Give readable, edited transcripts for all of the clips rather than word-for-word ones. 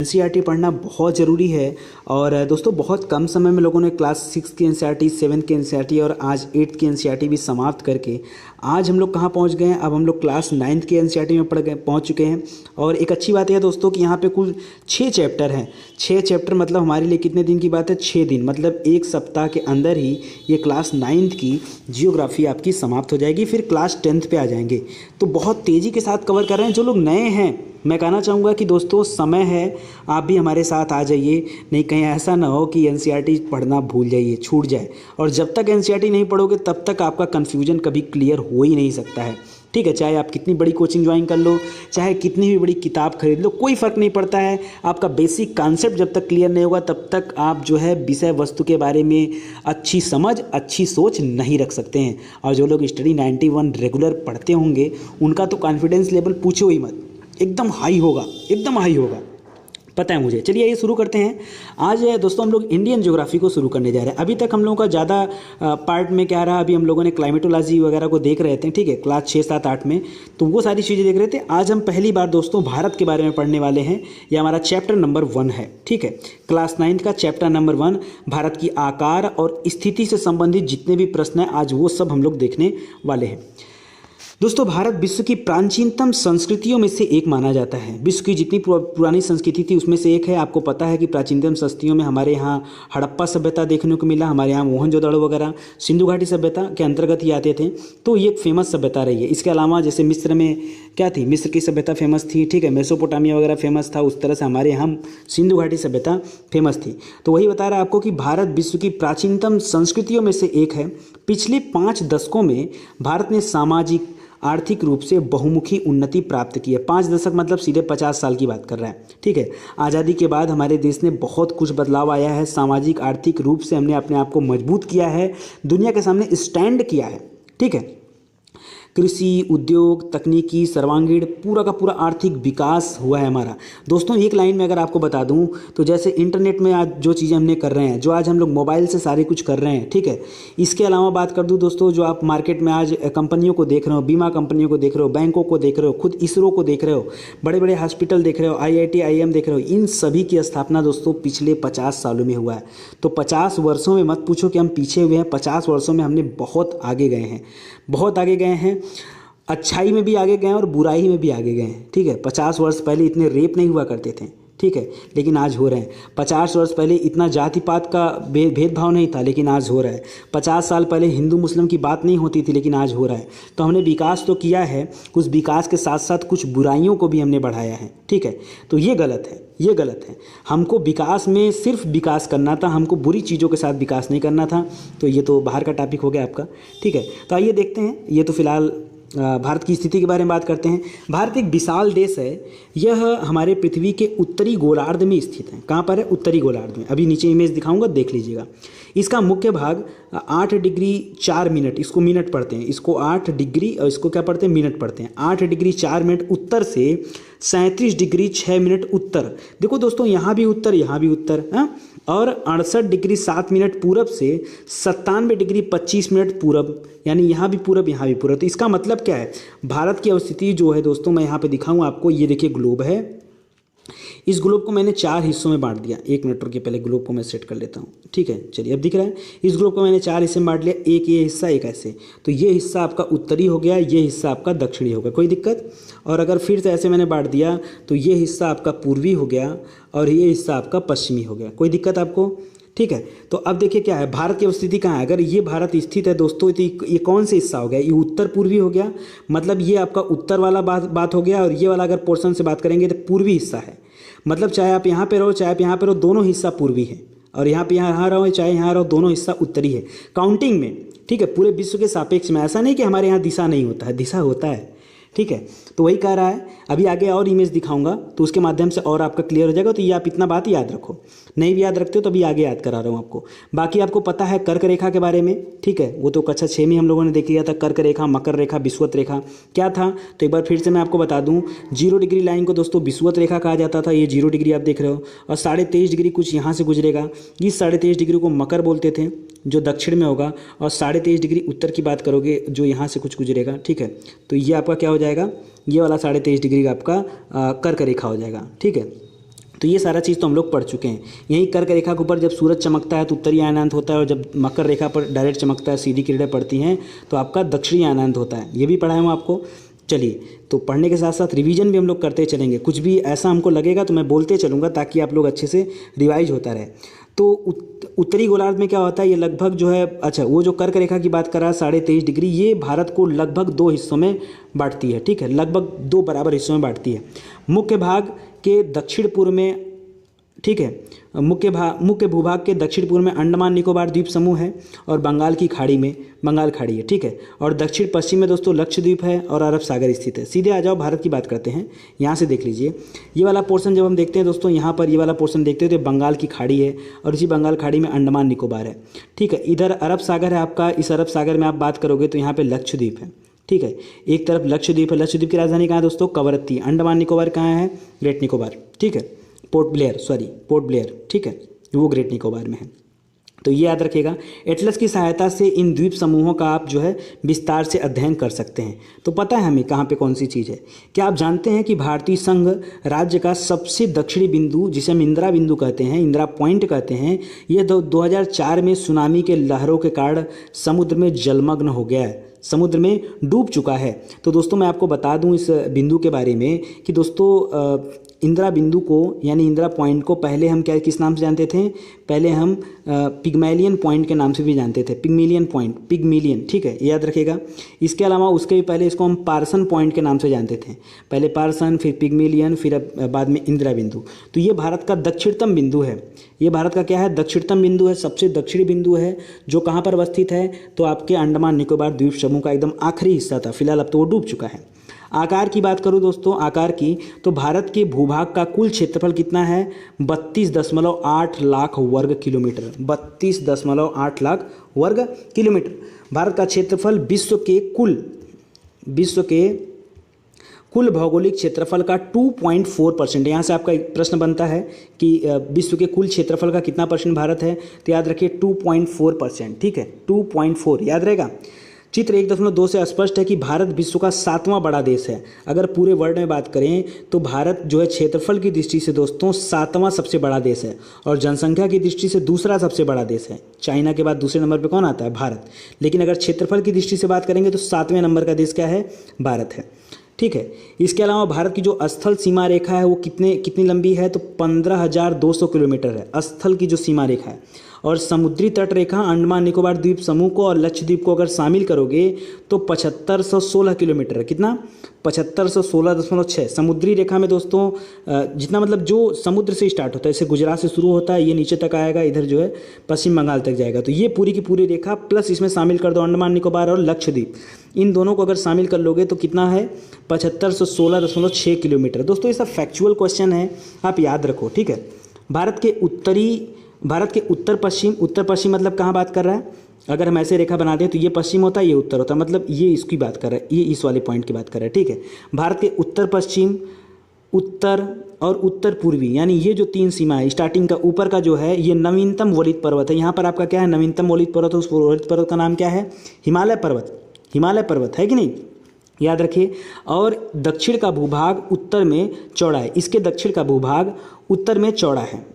NCERT पढ़ना बहुत ज़रूरी है। और दोस्तों बहुत कम समय में लोगों ने क्लास 6 की एनसीईआरटी, 7 की एनसीईआरटी और आज 8th की एनसीईआरटी भी समाप्त करके आज हम लोग कहाँ पहुँच गए हैं। अब हम लोग क्लास 9th की एनसीईआरटी में पहुँच चुके हैं। और एक अच्छी बात यह है दोस्तों कि यहाँ पे कुल 6 चैप्टर हैं। 6 चैप्टर मतलब हमारे लिए कितने दिन की बात है, 6 दिन, मतलब एक सप्ताह के अंदर ही ये क्लास 9th की जियोग्राफी आपकी समाप्त हो जाएगी। फिर क्लास 10th पे आ जाएंगे। तो बहुत तेज़ी के साथ कवर कर रहे हैं। जो लोग नए हैं, मैं कहना चाहूँगा कि दोस्तों समय है, आप भी हमारे साथ आ जाइए। नहीं कहीं ऐसा ना हो कि एनसीईआरटी पढ़ना भूल जाइए, छूट जाए। और जब तक एनसीईआरटी नहीं पढ़ोगे तब तक आपका कन्फ्यूजन कभी क्लियर हो ही नहीं सकता है। ठीक है, चाहे आप कितनी बड़ी कोचिंग ज्वाइन कर लो, चाहे कितनी भी बड़ी किताब खरीद लो, कोई फ़र्क नहीं पड़ता है। आपका बेसिक कॉन्सेप्ट जब तक क्लियर नहीं होगा तब तक आप जो है विषय वस्तु के बारे में अच्छी समझ, अच्छी सोच नहीं रख सकते हैं। और जो लोग स्टडी 91 रेगुलर पढ़ते होंगे उनका तो कॉन्फिडेंस लेवल पूछो ही मत, एकदम हाई होगा, एकदम हाई होगा, पता है मुझे। चलिए ये शुरू करते हैं। आज दोस्तों हम लोग इंडियन ज्योग्राफी को शुरू करने जा रहे हैं। अभी तक हम लोगों का ज़्यादा पार्ट में क्या रहा, अभी हम लोगों ने क्लाइमेटोलॉजी वगैरह को देख रहे थे, ठीक है, क्लास 6, 7, 8 में, तो वो सारी चीज़ें देख रहे थे। आज हम पहली बार दोस्तों भारत के बारे में पढ़ने वाले हैं। ये हमारा चैप्टर नंबर 1 है, ठीक है, क्लास 9th का चैप्टर नंबर 1। भारत की आकार और स्थिति से संबंधित जितने भी प्रश्न हैं आज वो सब हम लोग देखने वाले हैं। दोस्तों भारत विश्व की प्राचीनतम संस्कृतियों में से एक माना जाता है। विश्व की जितनी पुरानी संस्कृति थी उसमें से एक है। आपको पता है कि प्राचीनतम संस्कृतियों में हमारे यहाँ हड़प्पा सभ्यता देखने को मिला, हमारे यहाँ मोहनजोदड़ो वगैरह सिंधु घाटी सभ्यता के अंतर्गत ही आते थे। तो ये एक फेमस सभ्यता रही है। इसके अलावा जैसे मिस्र में क्या थी, मिस्र की सभ्यता फेमस थी, ठीक है, मेसोपोटामिया वगैरह फेमस था। उस तरह से हमारे यहाँ सिंधु घाटी सभ्यता फेमस थी। तो वही बता रहा है आपको कि भारत विश्व की प्राचीनतम संस्कृतियों में से एक है। पिछले 5 दशकों में भारत ने सामाजिक, आर्थिक रूप से बहुमुखी उन्नति प्राप्त की है। 5 दशक मतलब सीधे 50 साल की बात कर रहा है, ठीक है। आज़ादी के बाद हमारे देश ने बहुत कुछ बदलाव आया है। सामाजिक, आर्थिक रूप से हमने अपने आप को मजबूत किया है, दुनिया के सामने स्टैंड किया है, ठीक है। कृषि, उद्योग, तकनीकी, सर्वांगीण पूरा का पूरा आर्थिक विकास हुआ है हमारा। दोस्तों एक लाइन में अगर आपको बता दूं तो जैसे इंटरनेट में आज जो चीज़ें हमने कर रहे हैं, जो आज हम लोग मोबाइल से सारे कुछ कर रहे हैं, ठीक है। इसके अलावा बात कर दूं दोस्तों, जो आप मार्केट में आज कंपनियों को देख रहे हो, बीमा कंपनियों को देख रहे हो, बैंकों को देख रहे हो, खुद इसरो को देख रहे हो, बड़े बड़े हॉस्पिटल देख रहे हो, IIT IIM देख रहे हो, इन सभी की स्थापना दोस्तों पिछले 50 सालों में हुआ है। तो 50 वर्षों में मत पूछो कि हम पीछे हुए हैं, 50 वर्षों में हमने बहुत आगे गए हैं, बहुत आगे गए हैं। अच्छाई में भी आगे गए हैं और बुराई में भी आगे गए हैं, ठीक है। 50 वर्ष पहले इतने रेप नहीं हुआ करते थे, ठीक है, लेकिन आज हो रहे हैं। 50 वर्ष पहले इतना जाति पात का भेदभाव नहीं था, लेकिन आज हो रहा है। 50 साल पहले हिंदू मुस्लिम की बात नहीं होती थी, लेकिन आज हो रहा है। तो हमने विकास तो किया है, उस विकास के साथ साथ कुछ बुराइयों को भी हमने बढ़ाया है, ठीक है। तो ये गलत है, ये गलत है। हमको विकास में सिर्फ विकास करना था, हमको बुरी चीज़ों के साथ विकास नहीं करना था। तो ये तो बाहर का टॉपिक हो गया आपका, ठीक है। तो आइए देखते हैं, ये तो फिलहाल भारत की स्थिति के बारे में बात करते हैं। भारत एक विशाल देश है। यह हमारे पृथ्वी के उत्तरी गोलार्ध में स्थित है। कहाँ पर है? उत्तरी गोलार्ध में। अभी नीचे इमेज दिखाऊंगा, देख लीजिएगा। इसका मुख्य भाग 8 डिग्री 4 मिनट, इसको मिनट पढ़ते हैं, इसको 8 डिग्री और इसको क्या पढ़ते हैं, मिनट पढ़ते हैं। 8 डिग्री 4 मिनट उत्तर से 37 डिग्री 6 मिनट उत्तर। देखो दोस्तों यहाँ भी उत्तर, यहाँ भी उत्तर, हाँ। और 68 डिग्री 7 मिनट पूरब से 97 डिग्री 25 मिनट पूरब, यानी यहाँ भी पूरब, यहाँ भी पूरब। तो इसका मतलब क्या है, भारत की अवस्थिति जो है दोस्तों, मैं यहाँ पे दिखाऊँ आपको। ये देखिए ग्लोब है। इस ग्लोब को मैंने 4 हिस्सों में बांट दिया। एक मिनट रुकिए, पहले ग्लोब को मैं सेट कर लेता हूँ, ठीक है। चलिए अब दिख रहा है। इस ग्लोब को मैंने 4 हिस्से में बांट लिया, एक ये हिस्सा, एक ऐसे। तो ये हिस्सा आपका उत्तरी हो गया, ये हिस्सा आपका दक्षिणी हो गया, कोई दिक्कत। और अगर फिर से ऐसे मैंने बांट दिया तो ये हिस्सा आपका पूर्वी हो गया और ये हिस्सा आपका पश्चिमी हो गया, कोई दिक्कत आपको, ठीक है। तो अब देखिए क्या है, भारत की स्थिति कहाँ है। अगर ये भारत स्थित है दोस्तों, तो ये कौन से हिस्सा हो गया, ये उत्तर पूर्वी हो गया, मतलब ये आपका उत्तर वाला बात हो गया। और ये वाला अगर पोर्शन से बात करेंगे तो पूर्वी हिस्सा है। मतलब चाहे आप यहाँ पे रहो, चाहे आप यहाँ पे रहो, दोनों हिस्सा पूर्वी है। और यहाँ पे यहाँ रहो, चाहे यहाँ रहो, दोनों हिस्सा उत्तरी है काउंटिंग में, ठीक है। पूरे विश्व के सापेक्ष में ऐसा नहीं कि हमारे यहाँ दिशा नहीं होता है, दिशा होता है, ठीक है। तो वही कह रहा है। अभी आगे और इमेज दिखाऊंगा तो उसके माध्यम से और आपका क्लियर हो जाएगा। तो ये आप इतना बात याद रखो, नहीं भी याद रखते हो तो अभी आगे याद करा रहा हूँ आपको। बाकी आपको पता है कर्क रेखा के बारे में, ठीक है, वो तो कक्षा 6 में हम लोगों ने देख लिया था। कर्क रेखा, मकर रेखा, विषुवत रेखा क्या था, तो एक बार फिर से मैं आपको बता दूँ। 0 डिग्री लाइन को दोस्तों विषुवत रेखा कहा जाता था। ये 0 डिग्री आप देख रहे हो, और 23.5 डिग्री कुछ यहाँ से गुजरेगा। इस 23.5 डिग्री को मकर बोलते थे, जो दक्षिण में होगा। और 23.5 डिग्री उत्तर की बात करोगे, जो यहाँ से कुछ गुजरेगा, ठीक है। तो ये आपका क्या हो जाएगा, ये वाला 23.5 डिग्री का आपका कर्क रेखा हो जाएगा, ठीक है। तो ये सारा चीज़ तो हम लोग पढ़ चुके हैं। यहीं कर्क रेखा के ऊपर जब सूरज चमकता है तो उत्तरी अयनांत होता है, और जब मकर रेखा पर डायरेक्ट चमकता है, सीधी किरणें पड़ती हैं, तो आपका दक्षिणी अयनांत होता है। ये भी पढ़ाया हूँ आपको। चलिए, तो पढ़ने के साथ साथ रिवीजन भी हम लोग करते चलेंगे। कुछ भी ऐसा हमको लगेगा तो मैं बोलते चलूँगा ताकि आप लोग अच्छे से रिवाइज होता रहे। तो उत्तरी गोलार्ध में क्या होता है, ये लगभग जो है, अच्छा वो जो कर्क रेखा की बात कर रहा है 23.5 डिग्री, ये भारत को लगभग 2 हिस्सों में बांटती है। ठीक है, लगभग 2 बराबर हिस्सों में बांटती है। मुख्य भाग के दक्षिण पूर्व में, ठीक है, मुख्य भूभाग के दक्षिण पूर्व में अंडमान निकोबार द्वीप समूह है और बंगाल की खाड़ी में बंगाल खाड़ी है। ठीक है, और दक्षिण पश्चिम में दोस्तों लक्षद्वीप है और अरब सागर स्थित है। सीधे आ जाओ, भारत की बात करते हैं। यहाँ से देख लीजिए, ये वाला पोर्शन जब हम देखते हैं दोस्तों, यहाँ पर ये वाला पोर्शन देखते हैं तो बंगाल की खाड़ी है और इसी बंगाल खाड़ी में अंडमान निकोबार है। ठीक है, इधर अरब सागर है आपका, इस अरब सागर में आप बात करोगे तो यहाँ पर लक्षद्वीप है। ठीक है, एक तरफ लक्षद्वीप है। लक्षद्वीप की राजधानी कहाँ है दोस्तों, कवरत्ती। अंडमान निकोबार कहाँ है, ग्रेट निकोबार। ठीक है, पोर्ट ब्लेयर। ठीक है, वो ग्रेट निकोबार में है। तो ये याद रखिएगा। एटलस की सहायता से इन द्वीप समूहों का आप जो है विस्तार से अध्ययन कर सकते हैं। तो पता है हमें कहाँ पे कौन सी चीज़ है। क्या आप जानते हैं कि भारतीय संघ राज्य का सबसे दक्षिणी बिंदु, जिसे हम इंदिरा बिंदु कहते हैं, इंदिरा पॉइंट कहते हैं, ये 2004 में सुनामी के लहरों के कारण समुद्र में जलमग्न हो गया है, समुद्र में डूब चुका है। तो दोस्तों मैं आपको बता दूं इस बिंदु के बारे में कि दोस्तों इंदिरा बिंदु को यानी इंदिरा पॉइंट को पहले हम क्या किस नाम से जानते थे, पहले हम पिग्मेलियन पॉइंट के नाम से भी जानते थे, पिग्मेलियन। ठीक है, याद रखिएगा। इसके अलावा उसके भी पहले इसको हम पार्सन पॉइंट के नाम से जानते थे, पहले पार्सन, फिर पिग्मेलियन, फिर बाद में इंदिरा बिंदु। तो ये भारत का दक्षिणतम बिंदु है। ये भारत का क्या है, दक्षिणतम बिंदु है, सबसे दक्षिणी बिंदु है, जो कहाँ पर अवस्थित है, तो आपके अंडमान निकोबार द्वीप समूह का एकदम आखिरी हिस्सा था। फिलहाल अब तो वो डूब चुका है। आकार की बात करूं दोस्तों, आकार की, तो भारत के भूभाग का कुल क्षेत्रफल कितना है, 32.8 लाख वर्ग किलोमीटर। 32.8 लाख वर्ग किलोमीटर भारत का क्षेत्रफल विश्व के कुल भौगोलिक क्षेत्रफल का 2.4%। यहाँ से आपका एक प्रश्न बनता है कि विश्व के कुल क्षेत्रफल का कितना परसेंट भारत है, तो याद रखिए 2.4%। ठीक है, 2.4 याद रहेगा। चित्र 1.2 से स्पष्ट है कि भारत विश्व का 7वां बड़ा देश है। अगर पूरे वर्ल्ड में बात करें तो भारत जो है क्षेत्रफल की दृष्टि से दोस्तों 7वां सबसे बड़ा देश है और जनसंख्या की दृष्टि से दूसरा सबसे बड़ा देश है। चाइना के बाद दूसरे नंबर पे कौन आता है, भारत। लेकिन अगर क्षेत्रफल की दृष्टि से बात करेंगे तो 7वें नंबर का देश क्या है, भारत है। ठीक है, इसके अलावा भारत की जो स्थल सीमा रेखा है वो कितनी लंबी है, तो 15,200 किलोमीटर है स्थल की जो सीमा रेखा है। और समुद्री तट रेखा अंडमान निकोबार द्वीप समूह को और लक्षद्वीप को अगर शामिल करोगे तो 7516 किलोमीटर है। कितना, 7516.6। समुद्री रेखा में दोस्तों जितना मतलब जो समुद्र से स्टार्ट होता है, जैसे गुजरात से शुरू होता है, ये नीचे तक आएगा, इधर जो है पश्चिम बंगाल तक जाएगा। तो ये पूरी की पूरी रेखा प्लस इसमें शामिल कर दो अंडमान निकोबार और लक्षद्वीप, इन दोनों को अगर शामिल कर लोगे तो कितना है, 7516.6 किलोमीटर। दोस्तों ये सब फैक्चुअल क्वेश्चन है, आप याद रखो। ठीक है, भारत के उत्तर पश्चिम मतलब कहाँ बात कर रहा है, अगर हम ऐसे रेखा बना दें तो ये पश्चिम होता है, ये उत्तर होता है, मतलब ये इसकी बात कर रहा है, ये इस वाले पॉइंट की बात कर रहा है। ठीक है, भारत के उत्तर पश्चिम, उत्तर और उत्तर पूर्वी, यानी ये जो 3 सीमा है, स्टार्टिंग का ऊपर का जो है ये नवीनतम वलित पर्वत है। यहाँ पर आपका क्या है, नवीनतम वलित पर्वत है, उस वलित पर्वत का नाम क्या है, हिमालय पर्वत है कि नहीं, याद रखिए। और दक्षिण का भूभाग उत्तर में चौड़ा है, इसके दक्षिण का भूभाग उत्तर में चौड़ा है।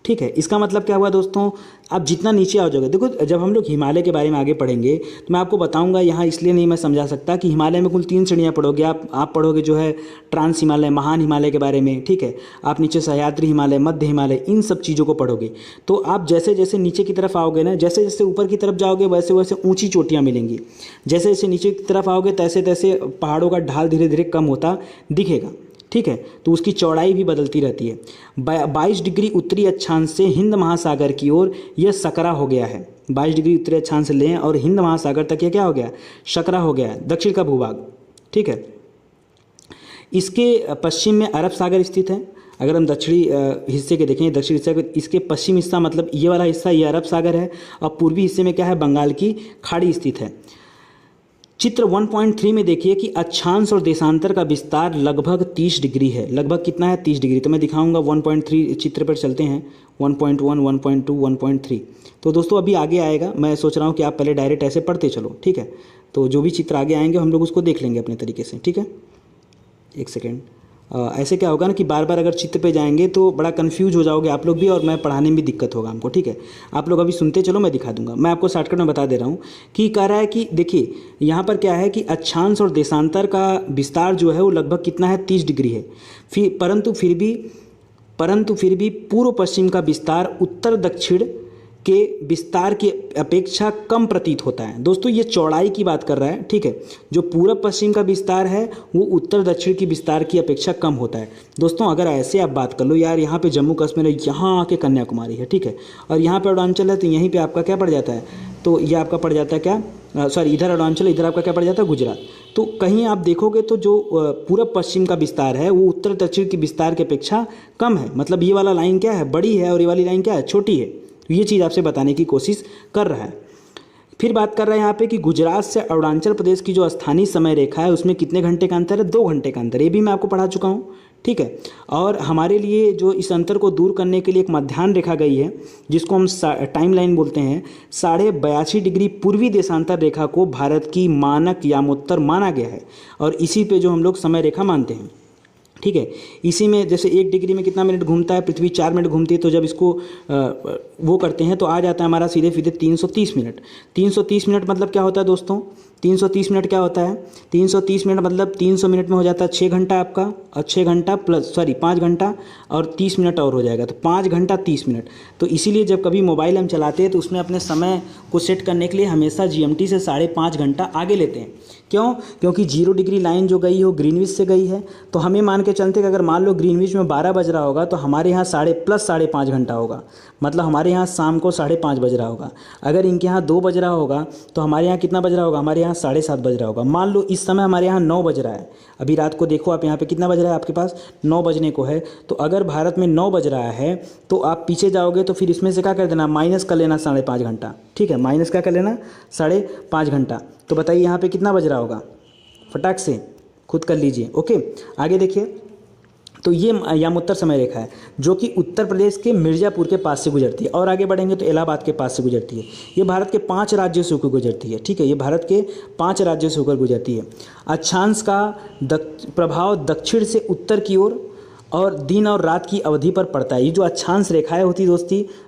ठीक है, इसका मतलब क्या हुआ दोस्तों, आप जितना नीचे आ जाओगे, देखो जब हम लोग हिमालय के बारे में आगे पढ़ेंगे तो मैं आपको बताऊंगा, यहाँ इसलिए नहीं मैं समझा सकता कि हिमालय में कुल 3 श्रेणियाँ पढ़ोगे आप पढ़ोगे जो है ट्रांस हिमालय, महान हिमालय के बारे में। ठीक है, आप नीचे सह्याद्री हिमालय, मध्य हिमालय, इन सब चीज़ों को पढ़ोगे। तो आप जैसे जैसे नीचे की तरफ आओगे ना, जैसे जैसे ऊपर की तरफ जाओगे वैसे वैसे ऊँची चोटियाँ मिलेंगी, जैसे जैसे नीचे की तरफ आओगे तैसे तैसे पहाड़ों का ढाल धीरे धीरे कम होता दिखेगा। ठीक है, तो उसकी चौड़ाई भी बदलती रहती है। 22 डिग्री उत्तरी अक्षांश से हिंद महासागर की ओर यह सकरा हो गया है। 22 डिग्री उत्तरी अक्षांश से लें और हिंद महासागर तक यह क्या हो गया, सकरा हो गया है, दक्षिण का भूभाग। ठीक है, इसके पश्चिम में अरब सागर स्थित है। अगर हम दक्षिणी हिस्से के देखें, दक्षिणी हिस्से इसके पश्चिम हिस्सा मतलब ये वाला हिस्सा ये अरब सागर है, और पूर्वी हिस्से में क्या है, बंगाल की खाड़ी स्थित है। चित्र 1.3 में देखिए कि अक्षांश और देशांतर का विस्तार लगभग 30 डिग्री है। लगभग कितना है, 30 डिग्री। तो मैं दिखाऊंगा 1.3 चित्र पर चलते हैं, 1.1, 1.2, 1.3। तो दोस्तों अभी आगे आएगा, मैं सोच रहा हूँ कि आप पहले डायरेक्ट ऐसे पढ़ते चलो। ठीक है, तो जो भी चित्र आगे आएंगे हम लोग उसको देख लेंगे अपने तरीके से। ठीक है, एक सेकेंड, ऐसे क्या होगा ना कि बार बार अगर चित्र पे जाएंगे तो बड़ा कंफ्यूज हो जाओगे आप लोग भी, और मैं पढ़ाने में भी दिक्कत होगा हमको, ठीक है। आप लोग अभी सुनते चलो, मैं दिखा दूंगा। मैं आपको शॉर्टकट में बता दे रहा हूँ कि कह रहा है कि देखिए यहाँ पर क्या है कि अक्षांश और देशांतर का विस्तार जो है वो लगभग कितना है, 30 डिग्री है। परंतु फिर भी पूर्व पश्चिम का विस्तार उत्तर दक्षिण के विस्तार की अपेक्षा कम प्रतीत होता है। दोस्तों ये चौड़ाई की बात कर रहा है, ठीक है। जो पूर्व पश्चिम का विस्तार है वो उत्तर दक्षिण की विस्तार की अपेक्षा कम होता है। दोस्तों अगर ऐसे आप बात कर लो यार, यहाँ पे जम्मू कश्मीर है, यहाँ आके कन्याकुमारी है, ठीक है, और यहाँ पे अरुणाचल है, तो यहीं पे आपका क्या पड़ जाता है, तो ये आपका पड़ जाता है क्या, सॉरी इधर अरुणाचल, इधर आपका क्या पड़ जाता है, गुजरात। तो कहीं आप देखोगे तो जो पूर्व पश्चिम का विस्तार है वो उत्तर दक्षिण की विस्तार की अपेक्षा कम है। मतलब ये वाला लाइन क्या है, बड़ी है, और ये वाली लाइन क्या है, छोटी है। ये चीज़ आपसे बताने की कोशिश कर रहा है। फिर बात कर रहा है यहाँ पे कि गुजरात से अरुणाचल प्रदेश की जो स्थानीय समय रेखा है उसमें कितने घंटे का अंतर है, 2 घंटे का अंतर। ये भी मैं आपको पढ़ा चुका हूँ, ठीक है। और हमारे लिए जो इस अंतर को दूर करने के लिए एक मध्याह्न रेखा गई है जिसको हम टाइम लाइन बोलते हैं, 82.5 डिग्री पूर्वी देशांतर रेखा को भारत की मानक यामोत्तर माना गया है, और इसी पे जो हम लोग समय रेखा मानते हैं, ठीक है। इसी में जैसे 1 डिग्री में कितना मिनट घूमता है, पृथ्वी 4 मिनट घूमती है, तो जब इसको वो करते हैं तो आ जाता है हमारा सीधे सीधे 330 मिनट। 330 मिनट मतलब क्या होता है दोस्तों, 330 मिनट क्या होता है, 330 मिनट मतलब 300 मिनट में हो जाता है 6 घंटा आपका, और 6 घंटा प्लस 5 घंटा और 30 मिनट और हो जाएगा, तो 5 घंटा 30 मिनट। तो इसीलिए जब कभी मोबाइल हम चलाते हैं तो उसमें अपने समय को सेट करने के लिए हमेशा GMT से 5.5 घंटा आगे लेते हैं। क्यों? क्योंकि 0 डिग्री लाइन जो गई हो ग्रीनविच से गई है, तो हमें मान के चलते कि अगर मान लो ग्रीनविच में 12 बज रहा होगा तो हमारे यहाँ 5.5 घंटा होगा, मतलब हमारे यहाँ शाम को 5:30 बज रहा होगा। अगर इनके यहाँ 2 बज रहा होगा तो हमारे यहाँ कितना बज रहा होगा, हमारे यहाँ 7:30 बज रहा होगा। मान लो इस समय हमारे यहाँ 9 बज रहा है, अभी रात को देखो आप यहाँ पे कितना बज रहा है, आपके पास 9 बजने को है। तो अगर भारत में 9 बज रहा है तो आप पीछे जाओगे तो फिर इसमें से क्या कर देना, माइनस कर लेना 5.5 घंटा, ठीक है, माइनस क्या कर लेना 5.5 घंटा। तो बताइए यहाँ पे कितना बज रहा होगा, फटाक से खुद कर लीजिए। ओके, आगे देखिए, तो ये यामोत्तर समय रेखा है जो कि उत्तर प्रदेश के मिर्ज़ापुर के पास से गुजरती है, और आगे बढ़ेंगे तो इलाहाबाद के पास से गुजरती है। ये भारत के 5 राज्यों से होकर गुजरती है, ठीक है, ये भारत के 5 राज्यों से होकर गुजरती है। अक्षांश का प्रभाव दक्षिण से उत्तर की ओर और दिन और रात की अवधि पर पड़ता है। ये जो अक्षांश रेखाएं होती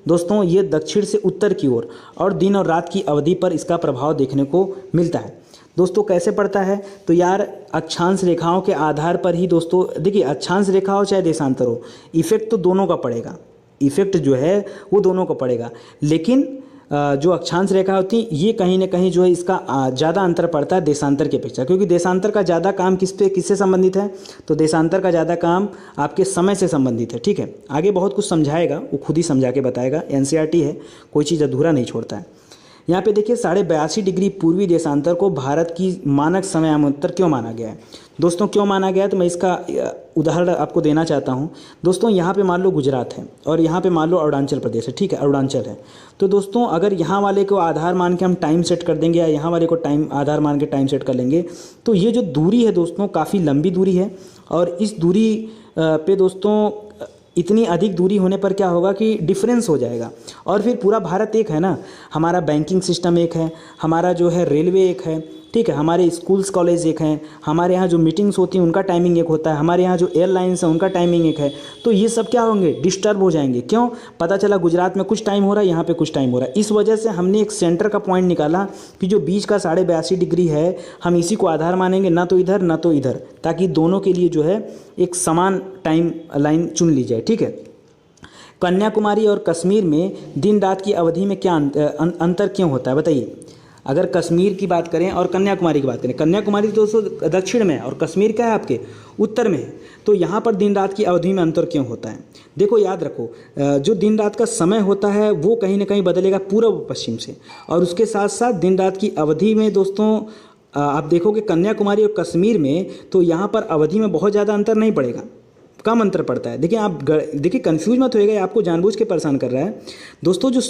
दोस्तों ये दक्षिण से उत्तर की ओर और दिन और रात की अवधि पर इसका प्रभाव देखने को मिलता है। दोस्तों कैसे पड़ता है, तो यार अक्षांश रेखाओं के आधार पर ही दोस्तों देखिए, अक्षांश रेखा हो चाहे देशांतर हो, इफेक्ट तो दोनों का पड़ेगा, इफेक्ट जो है वो दोनों का पड़ेगा। लेकिन जो अक्षांश रेखा होती है ये कहीं ना कहीं जो है इसका ज़्यादा अंतर पड़ता है देशांतर की अपेक्षा, क्योंकि देशांतर का ज़्यादा काम किससे संबंधित है, तो देशांतर का ज़्यादा काम आपके समय से संबंधित है, ठीक है। आगे बहुत कुछ समझाएगा, वो खुद ही समझा के बताएगा, NCERT है, कोई चीज़ अधूरा नहीं छोड़ता है। यहाँ पे देखिए 82.5 डिग्री पूर्वी देशांतर को भारत की मानक समयामोत्तर क्यों माना गया है। दोस्तों क्यों माना गया है तो मैं इसका उदाहरण आपको देना चाहता हूँ। दोस्तों यहाँ पे मान लो गुजरात है और यहाँ पे मान लो अरुणाचल प्रदेश है, ठीक है, अरुणाचल है। तो दोस्तों अगर यहाँ वाले को आधार मान के हम टाइम सेट कर देंगे या यहाँ वाले को आधार मान के टाइम सेट कर लेंगे तो ये जो दूरी है दोस्तों काफ़ी लंबी दूरी है, और इस दूरी पे दोस्तों इतनी अधिक दूरी होने पर क्या होगा कि डिफरेंस हो जाएगा। और फिर पूरा भारत एक है ना, हमारा बैंकिंग सिस्टम एक है, हमारा जो है रेलवे एक है, ठीक है, हमारे स्कूल्स कॉलेज एक हैं, हमारे यहाँ जो मीटिंग्स होती हैं उनका टाइमिंग एक होता है, हमारे यहाँ जो एयरलाइंस हैं उनका टाइमिंग एक है। तो ये सब क्या होंगे, डिस्टर्ब हो जाएंगे। क्यों, पता चला गुजरात में कुछ टाइम हो रहा है, यहाँ पे कुछ टाइम हो रहा है। इस वजह से हमने एक सेंटर का पॉइंट निकाला कि जो बीच का 82.5 डिग्री है हम इसी को आधार मानेंगे, ना तो इधर ना तो इधर, ताकि दोनों के लिए जो है एक समान टाइम लाइन चुन ली जाए, ठीक है। कन्याकुमारी और कश्मीर में दिन रात की अवधि में क्या अंतर क्यों होता है बताइए। अगर कश्मीर की बात करें और कन्याकुमारी की बात करें, कन्याकुमारी तो दोस्तों दक्षिण में है और कश्मीर क्या है आपके उत्तर में है, तो यहाँ पर दिन रात की अवधि में अंतर क्यों होता है। देखो याद रखो, जो दिन रात का समय होता है वो कहीं ना कहीं बदलेगा पूर्व पश्चिम से, और उसके साथ साथ दिन रात की अवधि में दोस्तों आप देखोगे कन्याकुमारी और कश्मीर में तो यहाँ पर अवधि में बहुत ज़्यादा अंतर नहीं पड़ेगा, कम अंतर पड़ता है। देखिए आप देखिए कंफ्यूज मत होइएगा, आपको जानबूझ के परेशान कर रहा है। दोस्तों जो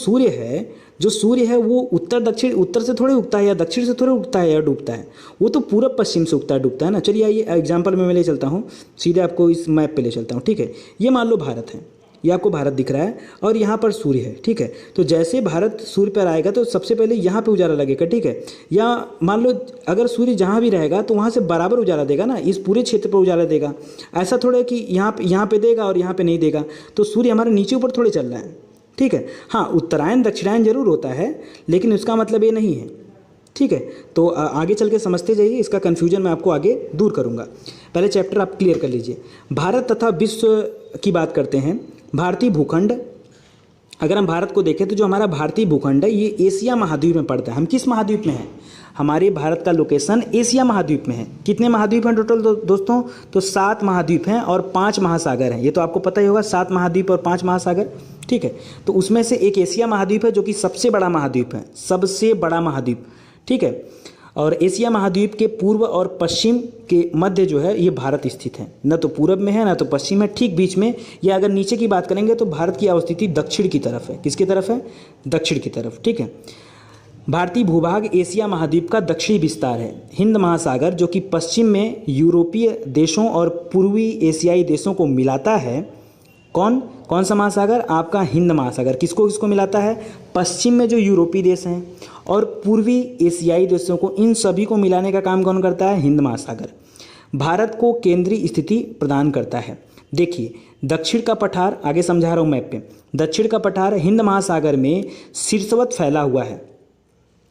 सूर्य है वो उत्तर से थोड़े उगता है या दक्षिण से थोड़े उगता है या डूबता है, वो तो पूरब पश्चिम से उगता है डूबता है ना। चलिए आइए एग्जाम्पल में मैं ले चलता हूँ, सीधे आपको इस मैप पे ले चलता हूँ, ठीक है। ये मान लो भारत है, ये आपको भारत दिख रहा है और यहाँ पर सूर्य है, ठीक है। तो जैसे भारत सूर्य पर आएगा तो सबसे पहले यहाँ पे उजाला लगेगा, ठीक है। या मान लो अगर सूर्य जहाँ भी रहेगा तो वहाँ से बराबर उजाला देगा ना, इस पूरे क्षेत्र पर उजाला देगा। ऐसा थोड़ा है कि यहाँ पे देगा और यहाँ पे नहीं देगा, तो सूर्य हमारे नीचे ऊपर थोड़े चल रहा है, ठीक है। हाँ, उत्तरायण दक्षिणायन जरूर होता है, लेकिन उसका मतलब ये नहीं है, ठीक है। तो आगे चल के समझते जाइए, इसका कन्फ्यूजन मैं आपको आगे दूर करूंगा। पहले चैप्टर आप क्लियर कर लीजिए। भारत तथा विश्व की बात करते हैं। भारतीय भूखंड, अगर हम भारत को देखें तो जो हमारा भारतीय भूखंड है ये एशिया महाद्वीप में पड़ता है। हम किस महाद्वीप में हैं? हमारे भारत का लोकेशन एशिया महाद्वीप में है। कितने महाद्वीप हैं टोटल दोस्तों? तो 7 महाद्वीप हैं और 5 महासागर हैं। ये तो आपको पता ही होगा, 7 महाद्वीप और 5 महासागर, ठीक है। तो उसमें से एक एशिया महाद्वीप है जो कि सबसे बड़ा महाद्वीप है, सबसे बड़ा महाद्वीप, ठीक है। और एशिया महाद्वीप के पूर्व और पश्चिम के मध्य जो है ये भारत स्थित है, न तो पूरब में है न तो पश्चिम है, ठीक बीच में। या अगर नीचे की बात करेंगे तो भारत की अवस्थिति दक्षिण की तरफ है। किसकी तरफ है? दक्षिण की तरफ, ठीक है। भारतीय भूभाग एशिया महाद्वीप का दक्षिणी विस्तार है। हिंद महासागर जो कि पश्चिम में यूरोपीय देशों और पूर्वी एशियाई देशों को मिलाता है। कौन सा महासागर? आपका हिंद महासागर। किसको किसको मिलाता है? पश्चिम में जो यूरोपीय देश हैं और पूर्वी एशियाई देशों को, इन सभी को मिलाने का काम कौन करता है? हिंद महासागर। भारत को केंद्रीय स्थिति प्रदान करता है। देखिए, दक्षिण का पठार, आगे समझा रहा हूँ मैप पे, दक्षिण का पठार हिंद महासागर में शीर्षवत फैला हुआ है।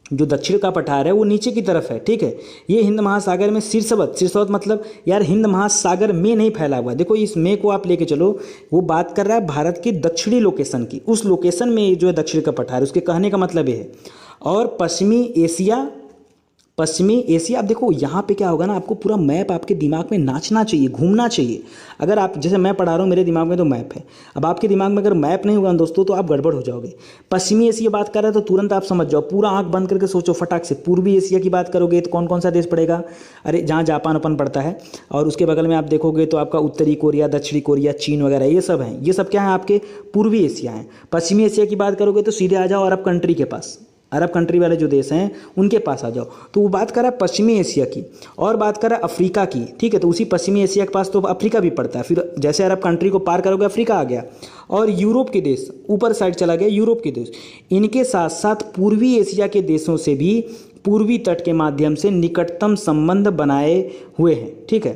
जो दक्षिण का पठार है वो नीचे की तरफ है, ठीक है। ये हिंद महासागर में शीर्षवत मतलब यार हिंद महासागर में नहीं फैला हुआ। देखो इस में को आप लेके चलो, वो बात कर रहा है भारत की दक्षिणी लोकेशन की। उस लोकेशन में जो है दक्षिण का पठार है, उसके कहने का मतलब ये है। और पश्चिमी एशिया, अब देखो यहाँ पे क्या होगा ना, आपको पूरा मैप आपके दिमाग में नाचना चाहिए, घूमना चाहिए। अगर आप, जैसे मैं पढ़ा रहा हूँ, मेरे दिमाग में तो मैप है, अब आपके दिमाग में अगर मैप नहीं होगा दोस्तों तो आप गड़बड़ हो जाओगे। पश्चिमी एशिया बात कर रहा है तो तुरंत आप समझ जाओ, पूरा आंख बंद करके सोचो फटाक से। पूर्वी एशिया की बात करोगे तो कौन कौन सा देश पड़ेगा? अरे जहाँ जापान अपन पड़ता है, और उसके बगल में आप देखोगे तो आपका उत्तरी कोरिया, दक्षिणी कोरिया, चीन वगैरह, ये सब हैं। ये सब क्या है? आपके पूर्वी एशिया हैं। पश्चिमी एशिया की बात करोगे तो सीधे आ जाओ अरब कंट्री के पास, अरब कंट्री वाले जो देश हैं उनके पास आ जाओ। तो वो बात कर रहा है पश्चिमी एशिया की, और बात कर रहा है अफ्रीका की, ठीक है। तो उसी पश्चिमी एशिया के पास तो अफ्रीका भी पड़ता है। फिर जैसे अरब कंट्री को पार करोगे अफ्रीका आ गया, और यूरोप के देश ऊपर साइड चला गया, यूरोप के देश। इनके साथ साथ पूर्वी एशिया के देशों से भी पूर्वी तट के माध्यम से निकटतम संबंध बनाए हुए हैं, ठीक है।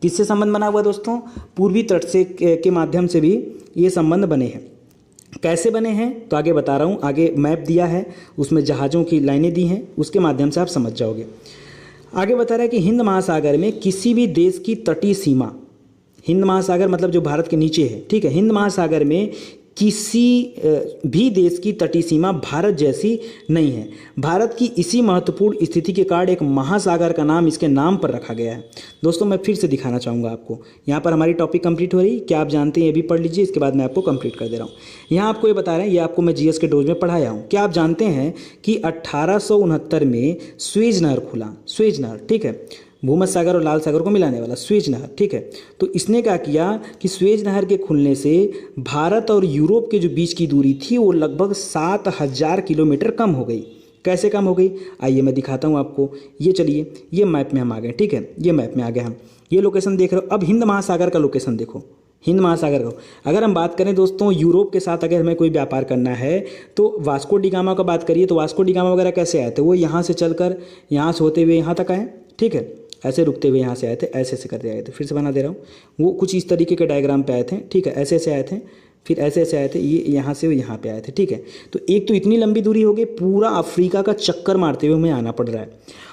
किससे संबंध बना हुआ दोस्तों? पूर्वी तट से के माध्यम से भी ये संबंध बने हैं। कैसे बने हैं तो आगे बता रहा हूँ। आगे मैप दिया है, उसमें जहाज़ों की लाइनें दी हैं, उसके माध्यम से आप समझ जाओगे। आगे बता रहा है कि हिंद महासागर में किसी भी देश की तटीय सीमा, हिंद महासागर मतलब जो भारत के नीचे है, ठीक है। हिंद महासागर में किसी भी देश की तटीय सीमा भारत जैसी नहीं है। भारत की इसी महत्वपूर्ण स्थिति के कारण एक महासागर का नाम इसके नाम पर रखा गया है। दोस्तों मैं फिर से दिखाना चाहूँगा आपको, यहाँ पर हमारी टॉपिक कंप्लीट हो रही, क्या आप जानते हैं? ये भी पढ़ लीजिए, इसके बाद मैं आपको कंप्लीट कर दे रहा हूँ। यहाँ आपको ये बता रहे हैं, ये आपको मैं जीएस के डोज में पढ़ाया हूँ। क्या आप जानते हैं कि 1869 में स्वेज नहर खुला? स्वेज नहर, ठीक है, भूमध्य सागर और लाल सागर को मिलाने वाला स्वेज नहर, ठीक है। तो इसने क्या किया कि स्वेज नहर के खुलने से भारत और यूरोप के जो बीच की दूरी थी वो लगभग 7000 किलोमीटर कम हो गई। कैसे कम हो गई? आइए मैं दिखाता हूँ आपको। ये चलिए, ये मैप में हम आ गए, ठीक है। ये मैप में आ गए हम, ये लोकेशन देख रहे हो। अब हिंद महासागर का लोकेशन देखो, हिंद महासागर का। अगर हम बात करें दोस्तों यूरोप के साथ अगर हमें कोई व्यापार करना है तो वास्को डी गामा का बात करिए, तो वास्को डी गामा वगैरह कैसे आए थे? वो यहाँ से चलकर यहाँ से होते हुए यहाँ तक आए, ठीक है। ऐसे रुकते हुए यहाँ से आए थे, ऐसे ऐसे करते आए थे। फिर से बना दे रहा हूँ, वो कुछ इस तरीके के डायग्राम पे आए थे, ठीक है। ऐसे ऐसे आए थे, फिर ऐसे ऐसे आए थे, ये यहाँ से वो यहाँ पे आए थे, ठीक है। तो एक तो इतनी लंबी दूरी हो गई, पूरा अफ्रीका का चक्कर मारते हुए हमें आना पड़ रहा है।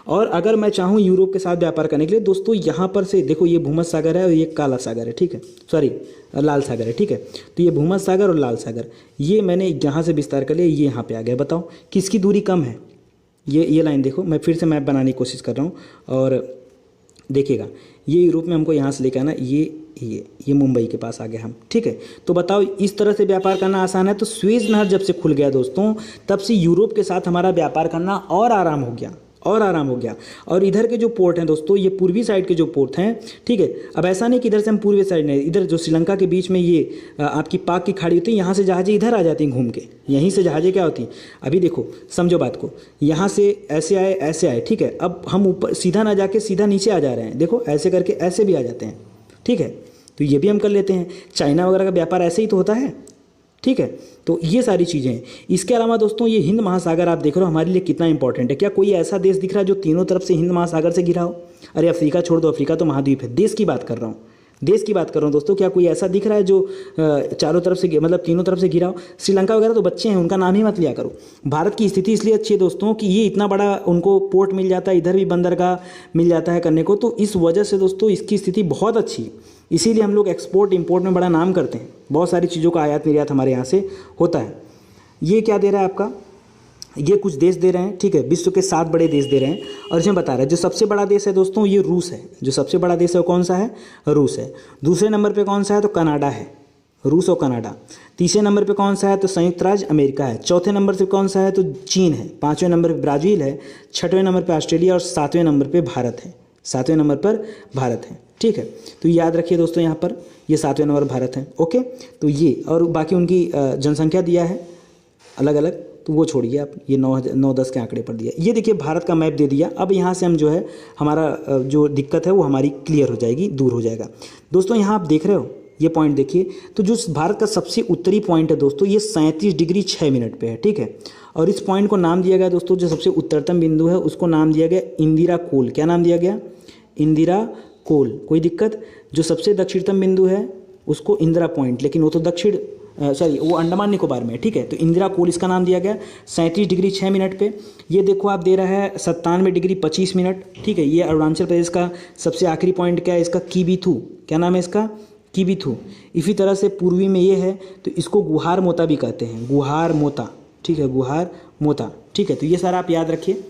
और अगर मैं चाहूँ यूरोप के साथ व्यापार करने के लिए दोस्तों, यहाँ पर से देखो, ये भूमध्य सागर है और ये काला सागर है, ठीक है, सॉरी लाल सागर है, ठीक है। तो ये भूमध्य सागर और लाल सागर, ये मैंने यहाँ से विस्तार कर लिया, ये यहाँ पे आ गया। बताओ किसकी दूरी कम है? ये लाइन देखो, मैं फिर से मैप बनाने की कोशिश कर रहा हूँ, और देखिएगा ये यूरोप में हमको यहाँ से लेकर आना, ये मुंबई के पास आ गए हम, ठीक है। तो बताओ इस तरह से व्यापार करना आसान है। तो स्वेज नहर जब से खुल गया दोस्तों, तब से यूरोप के साथ हमारा व्यापार करना और आराम हो गया, और आराम हो गया। और इधर के जो पोर्ट हैं दोस्तों, ये पूर्वी साइड के जो पोर्ट हैं, ठीक है। अब ऐसा नहीं कि इधर से हम पूर्वी साइड नहीं, इधर जो श्रीलंका के बीच में ये आपकी पाक की खाड़ी होती है, यहाँ से जहाज़ें इधर आ जाती हैं घूम के, यहीं से जहाज़ें क्या होती हैं। अभी देखो समझो बात को, यहाँ से ऐसे आए, ठीक है। अब हम ऊपर सीधा ना जाके सीधा नीचे आ जा रहे हैं, देखो ऐसे करके ऐसे भी आ जाते हैं, ठीक है। तो ये भी हम कर लेते हैं। चाइना वगैरह का व्यापार ऐसे ही तो होता है, ठीक है। तो ये सारी चीज़ें हैं। इसके अलावा दोस्तों ये हिंद महासागर आप देख रहे हो हमारे लिए कितना इंपॉर्टेंट है। क्या कोई ऐसा देश दिख रहा है जो तीनों तरफ से हिंद महासागर से घिरा हो? अरे अफ्रीका छोड़ दो, अफ्रीका तो महाद्वीप है, देश की बात कर रहा हूँ, देश की बात कर रहा हूँ दोस्तों। क्या कोई ऐसा दिख रहा है जो चारों तरफ से मतलब तीनों तरफ से घिरा हो? श्रीलंका वगैरह तो बच्चे हैं, उनका नाम ही मत लिया करो। भारत की स्थिति इसलिए अच्छी है दोस्तों कि ये इतना बड़ा उनको पोर्ट मिल जाता है, इधर भी बंदरगाह मिल जाता है करने को, तो इस वजह से दोस्तों इसकी स्थिति बहुत अच्छी है। इसीलिए हम लोग एक्सपोर्ट इंपोर्ट में बड़ा नाम करते हैं, बहुत सारी चीज़ों का आयात निर्यात हमारे यहाँ से होता है। ये क्या दे रहा है आपका, ये कुछ देश दे रहे हैं, ठीक है, विश्व के 7 बड़े देश दे रहे हैं। और इसमें बता रहा है जो सबसे बड़ा देश है दोस्तों ये रूस है। जो सबसे बड़ा देश है वो कौन सा है? रूस है। दूसरे नंबर पे कौन सा है? तो कनाडा है, रूस और कनाडा। तीसरे नंबर पे कौन सा है? तो संयुक्त राज्य अमेरिका है। चौथे नंबर पे कौन सा है? तो चीन है। पाँचवें नंबर पे ब्राज़ील है। छठवें नंबर पे ऑस्ट्रेलिया और 7वें नंबर पे भारत है। 7वें नंबर पर भारत है, ठीक है। तो याद रखिए दोस्तों यहाँ पर ये 7वें नंबर भारत है, ओके। तो ये और बाकी उनकी जनसंख्या दिया है अलग अलग, तो वो छोड़िए आप, ये 9-10 के आंकड़े पर दिया। ये देखिए भारत का मैप दे दिया। अब यहाँ से हम जो है हमारा जो दिक्कत है वो हमारी क्लियर हो जाएगी, दूर हो जाएगा। दोस्तों यहाँ आप देख रहे हो ये पॉइंट देखिए, तो जो भारत का सबसे उत्तरी पॉइंट है दोस्तों ये 37 डिग्री 6 मिनट पे है, ठीक है। और इस पॉइंट को नाम दिया गया दोस्तों, जो सबसे उत्तरतम बिंदु है उसको नाम दिया गया इंदिरा कोल। क्या नाम दिया गया? इंदिरा कोल। कोई दिक्कत? जो सबसे दक्षिणतम बिंदु है उसको इंदिरा पॉइंट, लेकिन वो तो दक्षिण वो अंडमान निकोबार में है, ठीक है। तो इंदिरा कोल इसका नाम दिया गया 37 डिग्री 6 मिनट पे। ये देखो आप दे रहा है 97 डिग्री 25 मिनट, ठीक है। ये अरुणाचल प्रदेश का सबसे आखिरी पॉइंट क्या है इसका? किबिथू। क्या नाम है इसका? किबिथू। इसी तरह से पूर्वी में ये है, तो इसको गुहार मोता भी कहते हैं, गुहार मोता, ठीक है, गुहार मोता, ठीक है। तो ये सारा आप याद रखिए,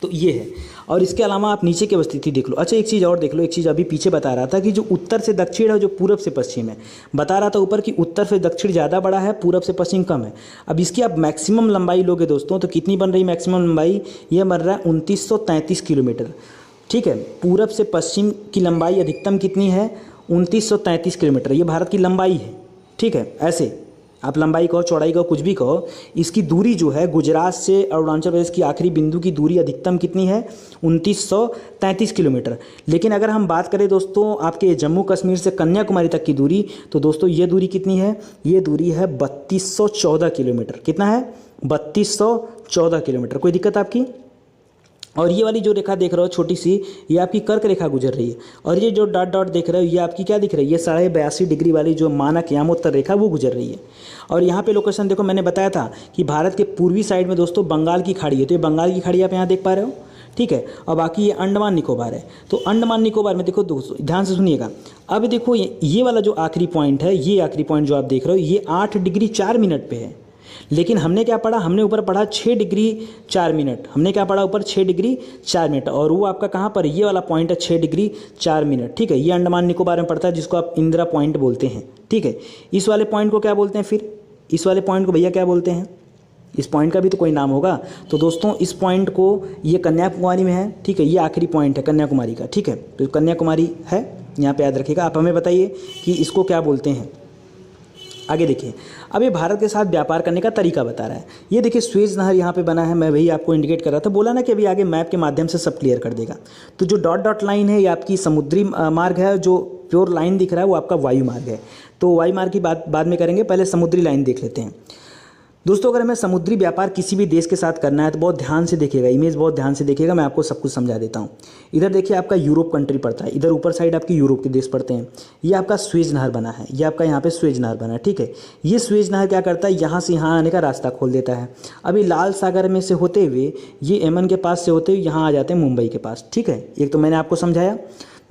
तो ये है। और इसके अलावा आप नीचे की स्थिति देख लो। अच्छा एक चीज़ और देख लो, एक चीज़ अभी पीछे बता रहा था कि जो उत्तर से दक्षिण है, जो पूरब से पश्चिम है, बता रहा था ऊपर कि उत्तर से दक्षिण ज़्यादा बड़ा है, पूरब से पश्चिम कम है। अब इसकी आप मैक्सिमम लंबाई लोगे दोस्तों, तो कितनी बन रही मैक्सिमम लंबाई? ये बन रहा है 2933 किलोमीटर, ठीक है। पूरब से पश्चिम की लंबाई अधिकतम कितनी है? 2933 किलोमीटर, ये भारत की लंबाई है, ठीक है। ऐसे आप लंबाई कहो, चौड़ाई कहो, कुछ भी कहो, इसकी दूरी जो है गुजरात से अरुणाचल प्रदेश की आखिरी बिंदु की दूरी अधिकतम कितनी है? 2933 किलोमीटर। लेकिन अगर हम बात करें दोस्तों आपके जम्मू कश्मीर से कन्याकुमारी तक की दूरी, तो दोस्तों ये दूरी कितनी है? ये दूरी है 3214 किलोमीटर। कितना है? 3214 किलोमीटर। कोई दिक्कत आपकी? और ये वाली जो रेखा देख रहे हो छोटी सी, ये आपकी कर्क रेखा गुजर रही है। और ये जो डॉट डॉट देख रहे हो ये आपकी क्या दिख रही है? ये 82.5 डिग्री वाली जो मानक यामोत्तर रेखा वो गुजर रही है। और यहाँ पे लोकेशन देखो, मैंने बताया था कि भारत के पूर्वी साइड में दोस्तों बंगाल की खाड़ी है, तो ये बंगाल की खाड़ी आप यहाँ देख पा रहे हो, ठीक है। और बाकी ये अंडमान निकोबार है। तो अंडमान निकोबार में देखो दोस्तों, ध्यान से सुनिएगा। अब देखो ये वाला जो आखिरी पॉइंट है, ये आखिरी पॉइंट जो आप देख रहे हो ये 8 डिग्री 4 मिनट पे है। लेकिन हमने क्या पढ़ा? हमने ऊपर पढ़ा 6 डिग्री 4 मिनट। हमने क्या पढ़ा ऊपर? 6 डिग्री 4 मिनट। और वो आपका कहाँ पर? ये वाला पॉइंट है 6 डिग्री 4 मिनट, ठीक है। ये अंडमान निकोबार में पड़ता है, जिसको आप इंदिरा पॉइंट बोलते हैं, ठीक है। इस वाले पॉइंट को क्या बोलते हैं फिर? इस वाले पॉइंट को भैया क्या बोलते हैं? इस पॉइंट का भी तो कोई नाम होगा। तो दोस्तों इस पॉइंट को, ये कन्याकुमारी में है, ठीक है। ये आखिरी पॉइंट है कन्याकुमारी का, ठीक है। तो कन्याकुमारी है, यहाँ पे याद रखिएगा। आप हमें बताइए कि इसको क्या बोलते हैं। आगे देखिए, अब ये भारत के साथ व्यापार करने का तरीका बता रहा है। ये देखिए स्वेज नहर यहाँ पे बना है, मैं वही आपको इंडिकेट कर रहा था, बोला ना कि अभी आगे मैप के माध्यम से सब क्लियर कर देगा। तो जो डॉट डॉट लाइन है ये आपकी समुद्री मार्ग है, जो प्योर लाइन दिख रहा है वो आपका वायु मार्ग है। तो वायु मार्ग की बात बाद में करेंगे, पहले समुद्री लाइन देख लेते हैं। दोस्तों अगर हमें समुद्री व्यापार किसी भी देश के साथ करना है तो बहुत ध्यान से देखिएगा, इमेज बहुत ध्यान से देखिएगा, मैं आपको सब कुछ समझा देता हूँ। इधर देखिए आपका यूरोप कंट्री पड़ता है, इधर ऊपर साइड आपके यूरोप के देश पड़ते हैं। ये आपका स्वेज नहर बना है, ये आपका यहाँ पे स्वेज नहर बना है, ठीक है। ये स्वेज नहर क्या करता है? यहाँ से यहाँ आने का रास्ता खोल देता है। अभी लाल सागर में से होते हुए ये यमन के पास से होते हुए यहाँ आ जाते हैं मुंबई के पास, ठीक है। एक तो मैंने आपको समझाया।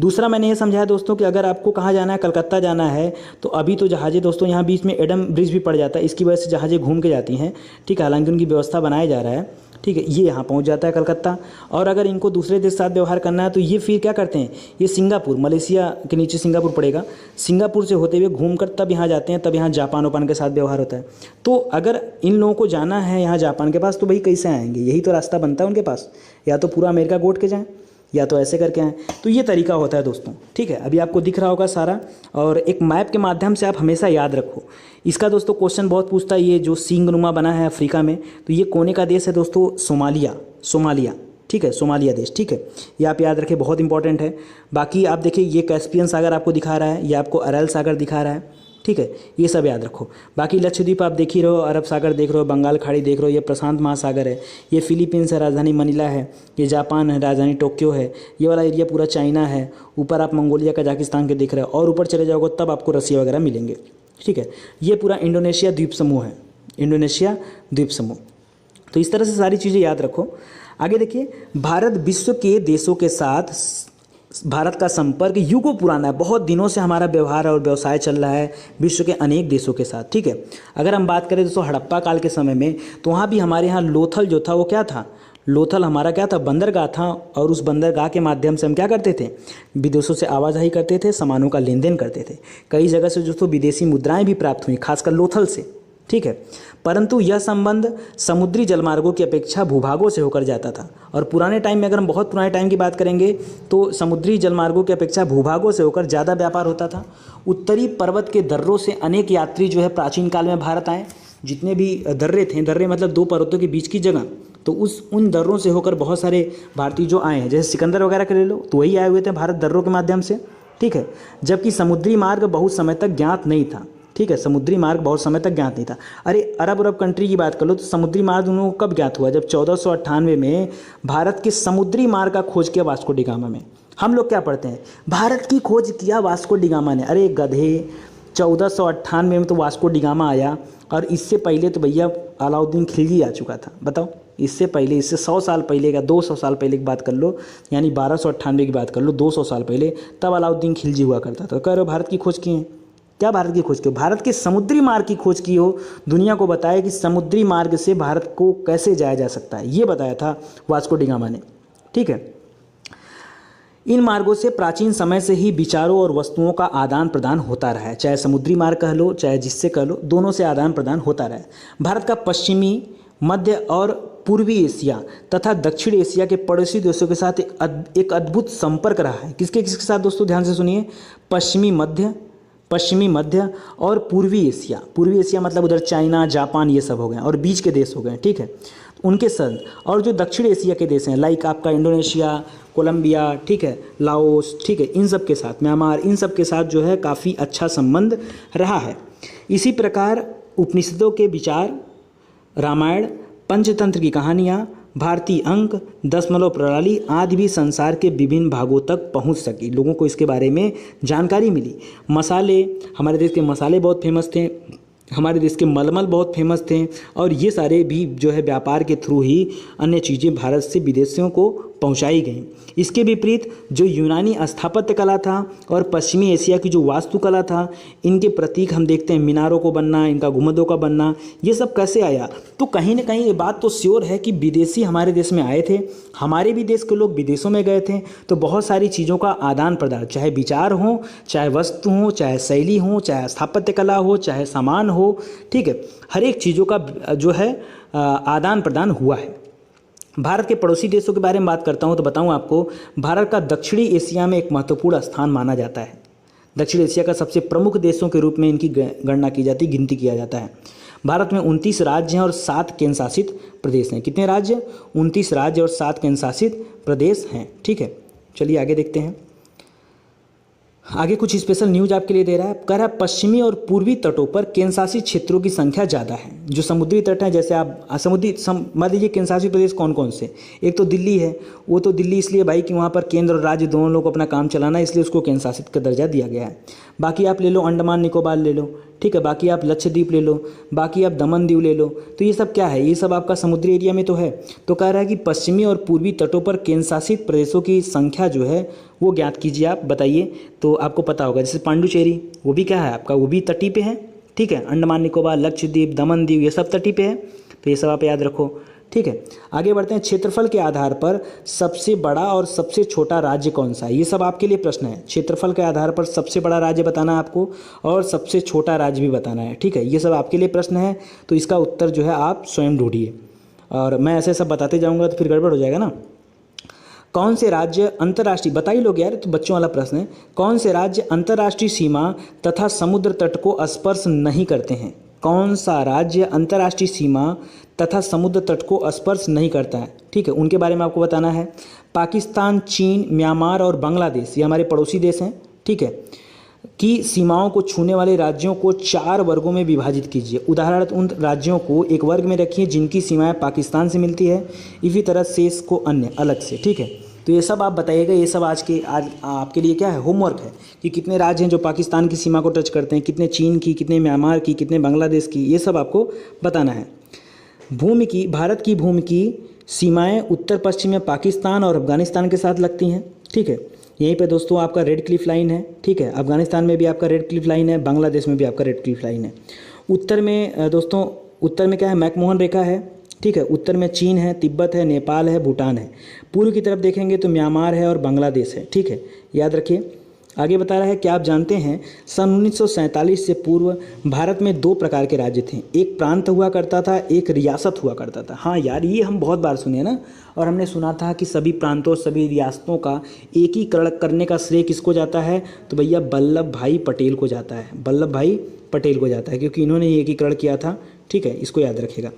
दूसरा मैंने ये समझाया दोस्तों कि अगर आपको कहाँ जाना है, कलकत्ता जाना है, तो अभी तो जहाज़ें दोस्तों यहाँ बीच में एडम ब्रिज भी पड़ जाता है, इसकी वजह से जहाज़ें घूम के जाती हैं, ठीक है। हालांकि उनकी व्यवस्था बनाया जा रहा है, ठीक है। ये यहाँ पहुँच जाता है कलकत्ता। और अगर इनको दूसरे देश के साथ व्यवहार करना है तो ये फिर क्या करते हैं? ये सिंगापुर, मलेशिया के नीचे सिंगापुर पड़ेगा, सिंगापुर से होते हुए घूम कर तब यहाँ जाते हैं, तब यहाँ जापान ओपान के साथ व्यवहार होता है। तो अगर इन लोगों को जाना है यहाँ जापान के पास, तो भाई कैसे आएंगे? यही तो रास्ता बनता है उनके पास, या तो पूरा अमेरिका गोट के जाएँ या तो ऐसे करके आएँ। तो ये तरीका होता है दोस्तों, ठीक है। अभी आपको दिख रहा होगा सारा, और एक मैप के माध्यम से आप हमेशा याद रखो इसका। दोस्तों क्वेश्चन बहुत पूछता है, ये जो सींगनुमा बना है अफ्रीका में, तो ये कोने का देश है दोस्तों सोमालिया, सोमालिया, ठीक है, सोमालिया देश, ठीक है, ये आप याद रखें, बहुत इंपॉर्टेंट है। बाकी आप देखिए ये कैस्पियन सागर आपको दिखा रहा है, ये आपको अरल सागर दिखा रहा है, ठीक है, ये सब याद रखो। बाकी लक्षद्वीप आप देख ही रहो, अरब सागर देख रहे हो, बंगाल खाड़ी देख रहे हो, ये प्रशांत महासागर है, ये फिलीपींस है, राजधानी मनीला है, ये जापान है, राजधानी टोक्यो है, ये वाला एरिया पूरा चाइना है, ऊपर आप मंगोलिया कजाकिस्तान के देख रहे हो, और ऊपर चले जाओगे तब आपको रसिया वगैरह मिलेंगे, ठीक है। ये पूरा इंडोनेशिया द्वीप समूह है, इंडोनेशिया द्वीप समूह। तो इस तरह से सारी चीज़ें याद रखो। आगे देखिए, भारत विश्व के देशों के साथ भारत का संपर्क युगों पुराना है, बहुत दिनों से हमारा व्यवहार और व्यवसाय चल रहा है विश्व के अनेक देशों के साथ, ठीक है। अगर हम बात करें दोस्तों हड़प्पा काल के समय में, तो वहाँ भी हमारे यहाँ लोथल जो था वो क्या था, लोथल हमारा क्या था, बंदरगाह था, और उस बंदरगाह के माध्यम से हम क्या करते थे, विदेशों से आवाजाही करते थे, सामानों का लेन देन करते थे। कई जगह से दोस्तों विदेशी मुद्राएं भी प्राप्त हुई, खासकर लोथल से, ठीक है। परंतु यह संबंध समुद्री जलमार्गों की अपेक्षा भूभागों से होकर जाता था, और पुराने टाइम में, अगर हम बहुत पुराने टाइम की बात करेंगे, तो समुद्री जलमार्गों की अपेक्षा भूभागों से होकर ज़्यादा व्यापार होता था। उत्तरी पर्वत के दर्रों से अनेक यात्री जो है प्राचीन काल में भारत आए। जितने भी दर्रे थे, दर्रे मतलब दो पर्वतों के बीच की जगह, तो उन दर्रों से होकर बहुत सारे भारतीय जो आए हैं, जैसे सिकंदर वगैरह के ले लो, तो वही आए हुए थे भारत दर्रों के माध्यम से, ठीक है। जबकि समुद्री मार्ग बहुत समय तक ज्ञात नहीं था, ठीक है, समुद्री मार्ग बहुत समय तक ज्ञात नहीं था। अरे अरब कंट्री की बात कर लो, तो समुद्री मार्ग उन लोगों को कब ज्ञात हुआ, जब 1498 में भारत के समुद्री मार्ग का खोज किया वास्को डी गामा में। हम लोग क्या पढ़ते हैं, भारत की खोज किया वास्को डी गामा ने। अरे गधे, 1498 में तो वास्को डी गामा आया, और इससे पहले तो भैया अलाउद्दीन खिलजी आ चुका था। बताओ, इससे पहले, इससे 100 साल पहले का, 200 साल पहले की बात कर लो, यानी 1298 की बात कर लो, 200 साल पहले, तब अलाउद्दीन खिलजी हुआ करता था। कह रहे हो भारत की खोज की है, क्या भारत की खोज की हो, भारत के समुद्री मार्ग की खोज की हो, दुनिया को बताया कि समुद्री मार्ग से भारत को कैसे जाया जा सकता है, ये बताया था वास्को डी गामा ने, ठीक है। इन मार्गों से प्राचीन समय से ही विचारों और वस्तुओं का आदान प्रदान होता रहा है, चाहे समुद्री मार्ग कह लो, चाहे जिससे कह लो, दोनों से आदान प्रदान होता रहा है। भारत का पश्चिमी, मध्य और पूर्वी एशिया तथा दक्षिण एशिया के पड़ोसी देशों के साथ एक अद्भुत संपर्क रहा है। किसके किसके साथ दोस्तों, ध्यान से सुनिए, पश्चिमी मध्य और पूर्वी एशिया। पूर्वी एशिया मतलब उधर चाइना, जापान, ये सब हो गए, और बीच के देश हो गए, ठीक है, उनके साथ। और जो दक्षिण एशिया के देश हैं, लाइक आपका इंडोनेशिया, कोलंबिया, ठीक है, लाओस, ठीक है, इन सब के साथ, म्यांमार, इन सब के साथ जो है काफ़ी अच्छा संबंध रहा है। इसी प्रकार उपनिषदों के विचार, रामायण, पंचतंत्र की कहानियाँ, भारतीय अंक, दशमलव प्रणाली आदि भी संसार के विभिन्न भागों तक पहुंच सकी, लोगों को इसके बारे में जानकारी मिली। मसाले, हमारे देश के मसाले बहुत फेमस थे, हमारे देश के मलमल बहुत फेमस थे, और ये सारे भी जो है व्यापार के थ्रू ही अन्य चीज़ें भारत से विदेशियों को पहुंचाई गई। इसके विपरीत जो यूनानी स्थापत्य कला था और पश्चिमी एशिया की जो वास्तुकला था, इनके प्रतीक हम देखते हैं मीनारों को बनना, इनका गुंबदों का बनना, ये सब कैसे आया, तो कहीं ना कहीं ये बात तो श्योर है कि विदेशी हमारे देश में आए थे, हमारे भी देश के लोग विदेशों में गए थे, तो बहुत सारी चीज़ों का आदान प्रदान, चाहे विचार हो, चाहे वस्तु हो, चाहे शैली हो, चाहे स्थापत्य कला हो, चाहे सामान हो, ठीक है, हर एक चीज़ों का जो है आदान प्रदान हुआ है। भारत के पड़ोसी देशों के बारे में बात करता हूं तो बताऊं आपको, भारत का दक्षिणी एशिया में एक महत्वपूर्ण स्थान माना जाता है। दक्षिण एशिया का सबसे प्रमुख देशों के रूप में इनकी गणना की जाती है, गिनती किया जाता है। भारत में 29 राज्य हैं और 7 केंद्र शासित प्रदेश हैं। कितने राज्य? 29 राज्य और 7 केंद्र शासित प्रदेश हैं, ठीक है। चलिए आगे देखते हैं। आगे कुछ स्पेशल न्यूज आपके लिए दे रहा है, कह रहा है पश्चिमी और पूर्वी तटों पर केंद्र शासित क्षेत्रों की संख्या ज़्यादा है। जो समुद्री तट हैं, जैसे आप मान लीजिए केंद्र शासित प्रदेश कौन कौन से, एक तो दिल्ली है, वो तो दिल्ली इसलिए भाई कि वहाँ पर केंद्र और राज्य दोनों लोग अपना काम चलाना है, इसलिए उसको केंद्र शासित का दर्जा दिया गया है। बाकी आप ले लो अंडमान निकोबार ले लो, ठीक है, बाकी आप लक्षद्वीप ले लो, बाकी आप दमन दीव ले लो, तो ये सब क्या है, ये सब आपका समुद्री एरिया में तो है। तो कह रहा है कि पश्चिमी और पूर्वी तटों पर केंद्र शासित प्रदेशों की संख्या जो है वो ज्ञात कीजिए, आप बताइए, तो आपको पता होगा। जैसे पांडुचेरी, वो भी क्या है आपका, वो भी तटी पे है, ठीक है, अंडमान निकोबार, लक्षद्वीप, दमन दीव, ये सब तटी पे है, तो ये सब आप याद रखो, ठीक है। आगे बढ़ते हैं। क्षेत्रफल के आधार पर सबसे बड़ा और सबसे छोटा राज्य कौन सा है, ये सब आपके लिए प्रश्न है। क्षेत्रफल के आधार पर सबसे बड़ा राज्य बताना है आपको और सबसे छोटा राज्य भी बताना है, ठीक है, ये सब आपके लिए प्रश्न है। तो इसका उत्तर जो है आप स्वयं ढूंढिए, और मैं ऐसे सब बताते जाऊँगा तो फिर गड़बड़ हो जाएगा ना। कौन से राज्य अंतर्राष्ट्रीय, बता ही लोग यार, तो बच्चों वाला प्रश्न है, कौन से राज्य अंतर्राष्ट्रीय सीमा तथा समुद्र तट को स्पर्श नहीं करते हैं, कौन सा राज्य अंतर्राष्ट्रीय सीमा तथा समुद्र तट को स्पर्श नहीं करता है, ठीक है, उनके बारे में आपको बताना है। पाकिस्तान, चीन, म्यांमार और बांग्लादेश, ये हमारे पड़ोसी देश हैं, ठीक है, की सीमाओं को छूने वाले राज्यों को 4 वर्गों में विभाजित कीजिए। उदाहरण, उन राज्यों को एक वर्ग में रखिए जिनकी सीमाएं पाकिस्तान से मिलती है, इसी तरह शेष को अन्य अलग से, ठीक है। तो ये सब आप बताइएगा, ये सब आज आपके लिए क्या है, होमवर्क है कि कितने राज्य हैं जो पाकिस्तान की सीमा को टच करते हैं, कितने चीन की, कितने म्यांमार की, कितने बांग्लादेश की, ये सब आपको बताना है। भारत की भूमि की सीमाएं उत्तर पश्चिम में पाकिस्तान और अफगानिस्तान के साथ लगती हैं, ठीक है। यहीं पे दोस्तों आपका रेड क्लिफ लाइन है, ठीक है, अफगानिस्तान में भी आपका रेड क्लिफ लाइन है, बांग्लादेश में भी आपका रेड क्लिफ लाइन है। उत्तर में दोस्तों, उत्तर में क्या है, मैकमोहन रेखा है, ठीक है, उत्तर में चीन है, तिब्बत है, नेपाल है, भूटान है। पूर्व की तरफ देखेंगे तो म्यांमार है और बांग्लादेश है, ठीक है, याद रखिए। आगे बता रहा है, क्या आप जानते हैं सन 1947 से पूर्व भारत में 2 प्रकार के राज्य थे, एक प्रांत हुआ करता था, एक रियासत हुआ करता था। हाँ यार, ये हम बहुत बार सुने ना, और हमने सुना था कि सभी प्रांतों, सभी रियासतों का एकीकरण करने का श्रेय किसको जाता है, तो भैया वल्लभ भाई पटेल को जाता है, वल्लभ भाई पटेल को जाता है, क्योंकि इन्होंने ये एकीकरण किया था, ठीक है, इसको याद रखिएगा।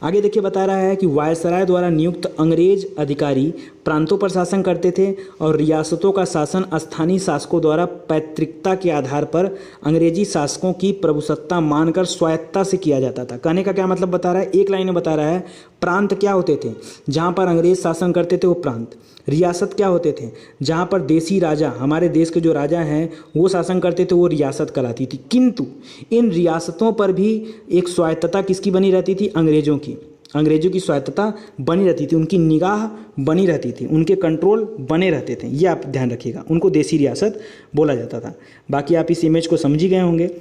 आगे देखिए, बता रहा है कि वायसराय द्वारा नियुक्त अंग्रेज अधिकारी प्रांतों पर शासन करते थे और रियासतों का शासन स्थानीय शासकों द्वारा पैतृकता के आधार पर अंग्रेजी शासकों की प्रभुसत्ता मानकर स्वायत्तता से किया जाता था। कहने का क्या मतलब बता रहा है, एक लाइन में बता रहा है, प्रांत क्या होते थे, जहाँ पर अंग्रेज शासन करते थे वो प्रांत। रियासत क्या होते थे, जहाँ पर देसी राजा, हमारे देश के जो राजा हैं वो शासन करते थे, वो रियासत कहलाती थी। किंतु इन रियासतों पर भी एक स्वायत्तता किसकी बनी रहती थी, अंग्रेजों की। अंग्रेजों की स्वायत्तता बनी रहती थी, उनकी निगाह बनी रहती थी, उनके कंट्रोल बने रहते थे, ये आप ध्यान रखिएगा, उनको देसी रियासत बोला जाता था। बाकी आप इस इमेज को समझ ही गए होंगे।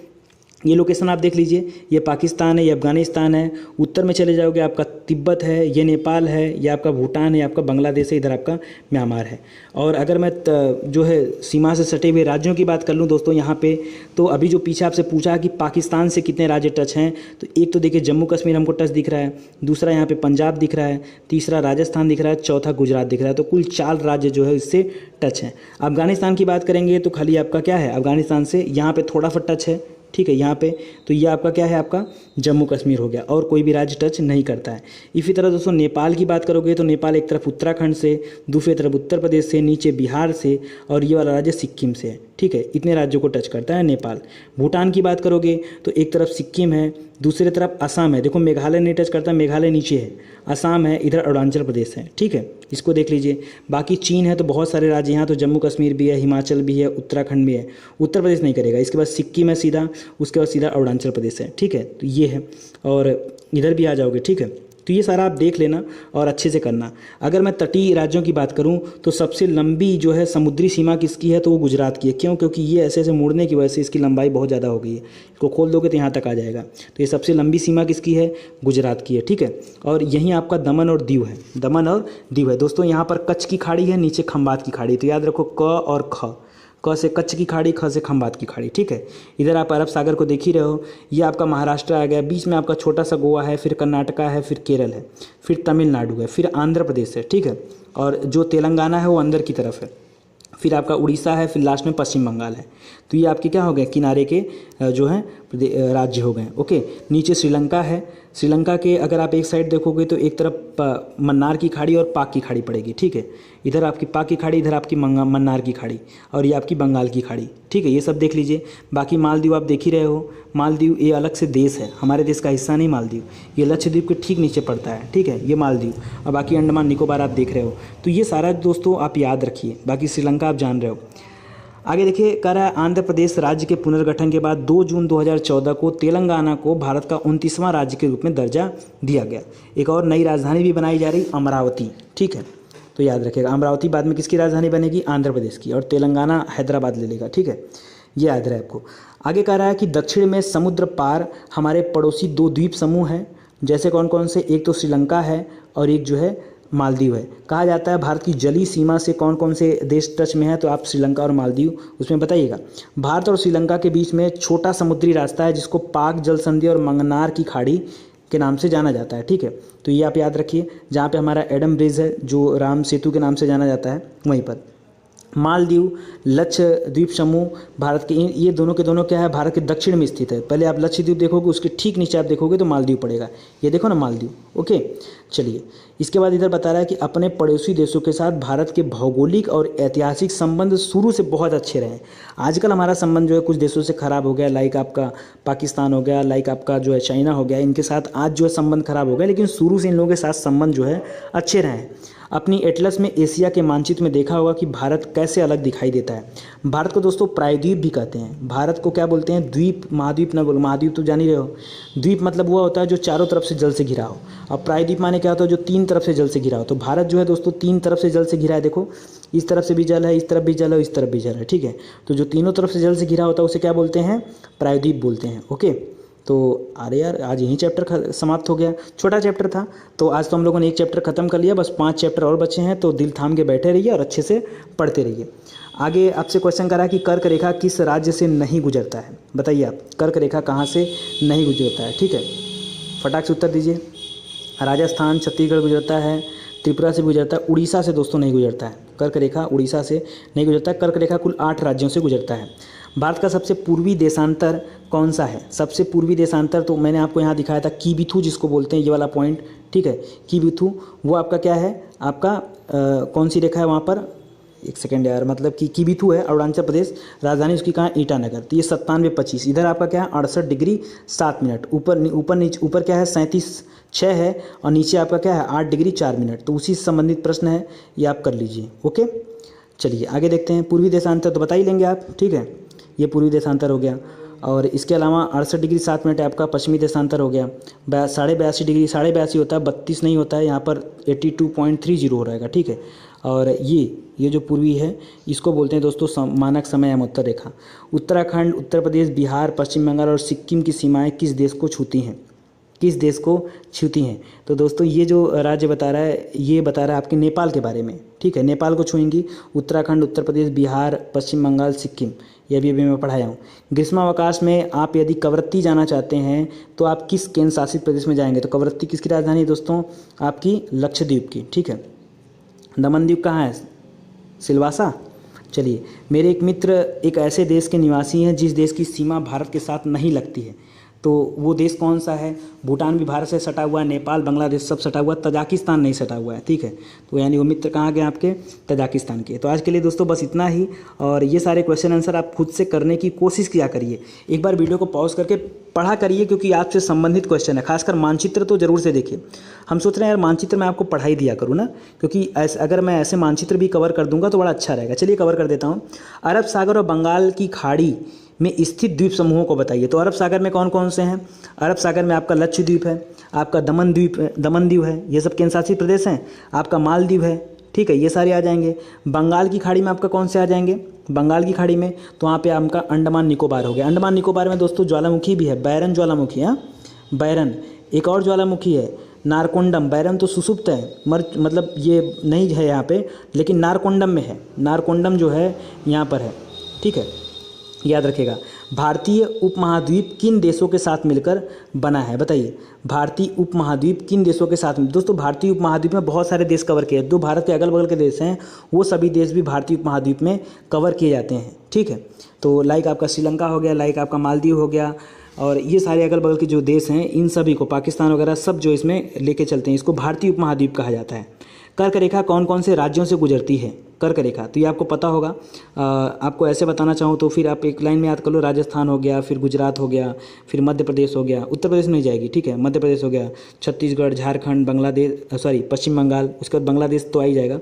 ये लोकेशन आप देख लीजिए, ये पाकिस्तान है, ये अफगानिस्तान है, उत्तर में चले जाओगे आपका तिब्बत है, ये नेपाल है, ये आपका भूटान है, आपका बांग्लादेश है, इधर आपका म्यांमार है। और अगर मैं जो है सीमा से सटे हुए राज्यों की बात कर लूँ दोस्तों यहाँ पे, तो अभी जो पीछे आपसे पूछा कि पाकिस्तान से कितने राज्य टच हैं, तो एक तो देखिए जम्मू कश्मीर हमको टच दिख रहा है, दूसरा यहाँ पे पंजाब दिख रहा है, तीसरा राजस्थान दिख रहा है, चौथा गुजरात दिख रहा है, तो कुल 4 राज्य जो है इससे टच हैं। अफगानिस्तान की बात करेंगे तो खाली आपका क्या है, अफगानिस्तान से यहाँ पे थोड़ा सा टच है, ठीक है, यहाँ पे तो ये आपका क्या है, आपका जम्मू कश्मीर हो गया, और कोई भी राज्य टच नहीं करता है। इसी तरह दोस्तों नेपाल की बात करोगे तो नेपाल एक तरफ उत्तराखंड से, दूसरी तरफ उत्तर प्रदेश से, नीचे बिहार से, और ये वाला राज्य सिक्किम से है, ठीक है, इतने राज्यों को टच करता है नेपाल। भूटान की बात करोगे तो एक तरफ सिक्किम है, दूसरी तरफ असम है, देखो मेघालय नहीं टच करता, मेघालय नीचे है, असम है, इधर अरुणाचल प्रदेश है, ठीक है, इसको देख लीजिए। बाकी चीन है तो बहुत सारे राज्य यहाँ, तो जम्मू कश्मीर भी है, हिमाचल भी है, उत्तराखंड भी है, उत्तर प्रदेश नहीं करेगा। इसके बाद सिक्किम है सीधा, उसके बाद सीधा अरुणाचल प्रदेश है, ठीक है, तो ये है, और इधर भी आ जाओगे, ठीक है। तो ये सारा आप देख लेना और अच्छे से करना। अगर मैं तटीय राज्यों की बात करूं तो सबसे लंबी जो है समुद्री सीमा किसकी है, तो वो गुजरात की है। क्यों, क्योंकि ये ऐसे ऐसे मुड़ने की वजह से इसकी लंबाई बहुत ज़्यादा हो गई है, इसको खोल दोगे तो यहाँ तक आ जाएगा। तो ये सबसे लंबी सीमा किसकी है, गुजरात की है, ठीक है। और यहीं आपका दमन और दीव है, दमन और दीव है दोस्तों। यहाँ पर कच्छ की खाड़ी है, नीचे खंबात की खाड़ी, तो याद रखो क और ख, क से कच्छ की खाड़ी, ख से खंबात की खाड़ी, ठीक है। इधर आप अरब सागर को देख ही रहे हो, ये आपका महाराष्ट्र आ गया, बीच में आपका छोटा सा गोवा है, फिर कर्नाटका है, फिर केरल है, फिर तमिलनाडु है, फिर आंध्र प्रदेश है, ठीक है, और जो तेलंगाना है वो अंदर की तरफ है, फिर आपका उड़ीसा है, फिर लास्ट में पश्चिम बंगाल है। तो ये आपके क्या हो गए, किनारे के जो हैं राज्य हो गए। ओके, नीचे श्रीलंका है, श्रीलंका के अगर आप एक साइड देखोगे तो एक तरफ मन्नार की खाड़ी और पाक की खाड़ी पड़ेगी, ठीक है, इधर आपकी पाक की खाड़ी, इधर आपकी मन्नार की खाड़ी, और ये आपकी बंगाल की खाड़ी, ठीक है, ये सब देख लीजिए। बाकी मालदीव आप देख ही रहे हो, मालदीव ये अलग से देश है, हमारे देश का हिस्सा नहीं मालदीव, ये लक्षद्वीप के ठीक नीचे पड़ता है, ठीक है, ये मालदीव। और बाकी अंडमान निकोबार आप देख रहे हो। तो ये सारा दोस्तों आप याद रखिए, बाकी श्रीलंका आप जान रहे हो। आगे देखिए, कह रहा है आंध्र प्रदेश राज्य के पुनर्गठन के बाद 2 जून 2014 को तेलंगाना को भारत का 29वां राज्य के रूप में दर्जा दिया गया। एक और नई राजधानी भी बनाई जा रही, अमरावती, ठीक है, तो याद रखिएगा अमरावती बाद में किसकी राजधानी बनेगी, आंध्र प्रदेश की, और तेलंगाना हैदराबाद ले लेगा, ठीक है, ये याद रहे आपको। आगे कह रहा है कि दक्षिण में समुद्र पार हमारे पड़ोसी 2 द्वीप समूह हैं, जैसे कौन कौन से, एक तो श्रीलंका है और एक जो है मालदीव है। कहा जाता है भारत की जलीय सीमा से कौन कौन से देश टच में है, तो आप श्रीलंका और मालदीव उसमें बताइएगा। भारत और श्रीलंका के बीच में छोटा समुद्री रास्ता है जिसको पाक जल संधि और मंगनार की खाड़ी के नाम से जाना जाता है, ठीक है, तो ये आप याद रखिए। जहाँ पे हमारा एडम ब्रिज है जो राम सेतु के नाम से जाना जाता है, वहीं पर। मालदीव, लक्षद्वीप समूह भारत के ये दोनों के दोनों क्या है, भारत के दक्षिण में स्थित है। पहले आप लक्षद्वीप देखोगे, उसके ठीक नीचे आप देखोगे तो मालदीव पड़ेगा। ये देखो ना मालदीव। ओके, चलिए इसके बाद इधर बता रहा है कि अपने पड़ोसी देशों के साथ भारत के भौगोलिक और ऐतिहासिक संबंध शुरू से बहुत अच्छे रहे। आजकल हमारा संबंध जो है कुछ देशों से खराब हो गया, लाइक आपका पाकिस्तान हो गया, लाइक आपका जो है चाइना हो गया, इनके साथ आज जो है संबंध खराब हो गया, लेकिन शुरू से इन लोगों के साथ संबंध जो है अच्छे रहे। अपनी एटलस में एशिया के मानचित्र में देखा होगा कि भारत कैसे अलग दिखाई देता है। भारत को दोस्तों प्रायद्वीप भी कहते हैं। भारत को क्या बोलते हैं, द्वीप, महाद्वीप ना बोलो, महाद्वीप तो जान ही रहे हो। द्वीप मतलब हुआ होता है जो चारों तरफ से जल से घिरा हो, और प्रायद्वीप माने क्या होता है, जो तीन तरफ से जल से घिरा हो। तो भारत जो है दोस्तों तीन तरफ से जल से घिरा है। देखो इस तरफ से भी जल है, इस तरफ भी जल है, इस तरफ भी जल है, ठीक है। तो जो तीनों तरफ से जल से घिरा होता है उसे क्या बोलते हैं, प्रायद्वीप बोलते हैं। ओके, तो अरे यार आज यही चैप्टर समाप्त हो गया, छोटा चैप्टर था। तो आज तो हम लोगों ने एक चैप्टर खत्म कर लिया, बस 5 चैप्टर और बचे हैं। तो दिल थाम के बैठे रहिए और अच्छे से पढ़ते रहिए। आगे आपसे क्वेश्चन करा कि कर्क रेखा किस राज्य से नहीं गुजरता है, बताइए आप कर्क रेखा कहाँ से नहीं गुजरता है, ठीक है। फटाक से उत्तर दीजिए। राजस्थान, छत्तीसगढ़ गुजरता है, त्रिपुरा से गुजरता है, उड़ीसा से दोस्तों नहीं गुजरता है। कर्क रेखा उड़ीसा से नहीं गुजरता है। कर्क रेखा कुल 8 राज्यों से गुजरता है। भारत का सबसे पूर्वी देशांतर कौन सा है, सबसे पूर्वी देशांतर तो मैंने आपको यहाँ दिखाया था, कीबिथू जिसको बोलते हैं, ये वाला पॉइंट, ठीक है। कीबिथू वो आपका क्या है, आपका कौन सी रेखा है वहाँ पर, एक सेकेंड यार, मतलब कि कीबिथू है अरुणाचल प्रदेश, राजधानी उसकी कहाँ है, ईटानगर। तो ये 97-25, इधर आपका क्या है 68 डिग्री 7 मिनट, ऊपर क्या है 37-6 है, और नीचे आपका क्या है 8 डिग्री 4 मिनट। तो उसी से संबंधित प्रश्न है, ये आप कर लीजिए। ओके, चलिए आगे देखते हैं। पूर्वी देशांतर तो बता ही लेंगे आप, ठीक है, ये पूर्वी देशांतर हो गया। और इसके अलावा 68 डिग्री 7 मिनट आपका पश्चिमी देशांतर हो गया। 82.5 डिग्री, 82.5 होता है, 32 नहीं होता है, यहाँ पर 82.30 हो रहेगा, ठीक है। और ये जो पूर्वी है इसको बोलते हैं दोस्तों मानक समय एवं उत्तर रेखा। उत्तराखंड, उत्तर प्रदेश, बिहार, पश्चिम बंगाल और सिक्किम की सीमाएं किस देश को छूती हैं, किस देश को छूती हैं। तो दोस्तों ये जो राज्य बता रहा है, ये बता रहा है आपके नेपाल के बारे में, ठीक है। नेपाल को छुएंगी उत्तराखंड, उत्तर प्रदेश, बिहार, पश्चिम बंगाल, सिक्किम, ये भी मैं पढ़ाया हूँ। ग्रीष्मावकाश में आप यदि कवरत्ती जाना चाहते हैं तो आप किस केंद्र शासित प्रदेश में जाएंगे, तो कवरत्ती किसकी राजधानी है दोस्तों, आपकी लक्षद्वीप की, ठीक है। दमनद्वीप कहाँ है, सिलवासा। चलिए, मेरे एक मित्र एक ऐसे देश के निवासी हैं जिस देश की सीमा भारत के साथ नहीं लगती है, तो वो देश कौन सा है। भूटान भी भारत से सटा हुआ है, नेपाल, बांग्लादेश सब सटा हुआ है, तजाकिस्तान नहीं सटा हुआ है, ठीक है। तो यानी वो मित्र कहाँ गए आपके, तजाकिस्तान के। तो आज के लिए दोस्तों बस इतना ही, और ये सारे क्वेश्चन आंसर आप खुद से करने की कोशिश किया करिए। एक बार वीडियो को पॉज करके पढ़ा करिए, क्योंकि आपसे संबंधित क्वेश्चन है। खासकर मानचित्र तो जरूर से देखिए। हम सोच रहे हैं यार मानचित्र मैं आपको पढ़ाई दिया करूँ ना, क्योंकि अगर मैं ऐसे मानचित्र भी कवर कर दूंगा तो बड़ा अच्छा रहेगा। चलिए कवर कर देता हूँ। अरब सागर और बंगाल की खाड़ी में स्थित द्वीप समूहों को बताइए। तो अरब सागर में कौन कौन से हैं, अरब सागर में आपका लक्षद्वीप है, आपका दमनदीव है, ये सब केंद्र शासित प्रदेश हैं। आपका मालदीव है, ठीक है, ये सारे आ जाएंगे। बंगाल की खाड़ी में आपका कौन से आ जाएंगे, बंगाल की खाड़ी में तो वहाँ पे आपका अंडमान निकोबार हो गया। अंडमान निकोबार में दोस्तों ज्वालामुखी भी है, बैरन ज्वालामुखी, हाँ बैरन। एक और ज्वालामुखी है नारकोंडम, बैरन तो सुसुप्त है, मतलब ये नहीं है यहाँ पे, लेकिन नारकोंडम में है, नारकोंडम जो है यहाँ पर है, ठीक है, याद रखिएगा। भारतीय उपमहाद्वीप किन देशों के साथ मिलकर बना है, बताइए। भारतीय उपमहाद्वीप किन देशों के साथ दोस्तों, भारतीय उपमहाद्वीप में बहुत सारे देश कवर किए, जो भारत के अगल बगल के देश हैं वो सभी देश भी भारतीय उपमहाद्वीप में कवर किए जाते हैं, ठीक है। तो लाइक आपका श्रीलंका हो गया, लाइक आपका मालदीव हो गया, और ये सारे अगल बगल के जो देश हैं इन सभी को, पाकिस्तान वगैरह सब जो इसमें लेके चलते हैं, इसको भारतीय उपमहाद्वीप कहा जाता है। कर्क रेखा कौन कौन से राज्यों से गुजरती है, कर्क रेखा, तो ये आपको पता होगा। आपको ऐसे बताना चाहूँ तो फिर आप एक लाइन में याद कर लो, राजस्थान हो गया, फिर गुजरात हो गया, फिर मध्य प्रदेश हो गया, उत्तर प्रदेश में जाएगी, ठीक है, मध्य प्रदेश हो गया, छत्तीसगढ़, झारखंड, बांग्लादेश, पश्चिम बंगाल, उसके बाद बांग्लादेश तो आ ही जाएगा,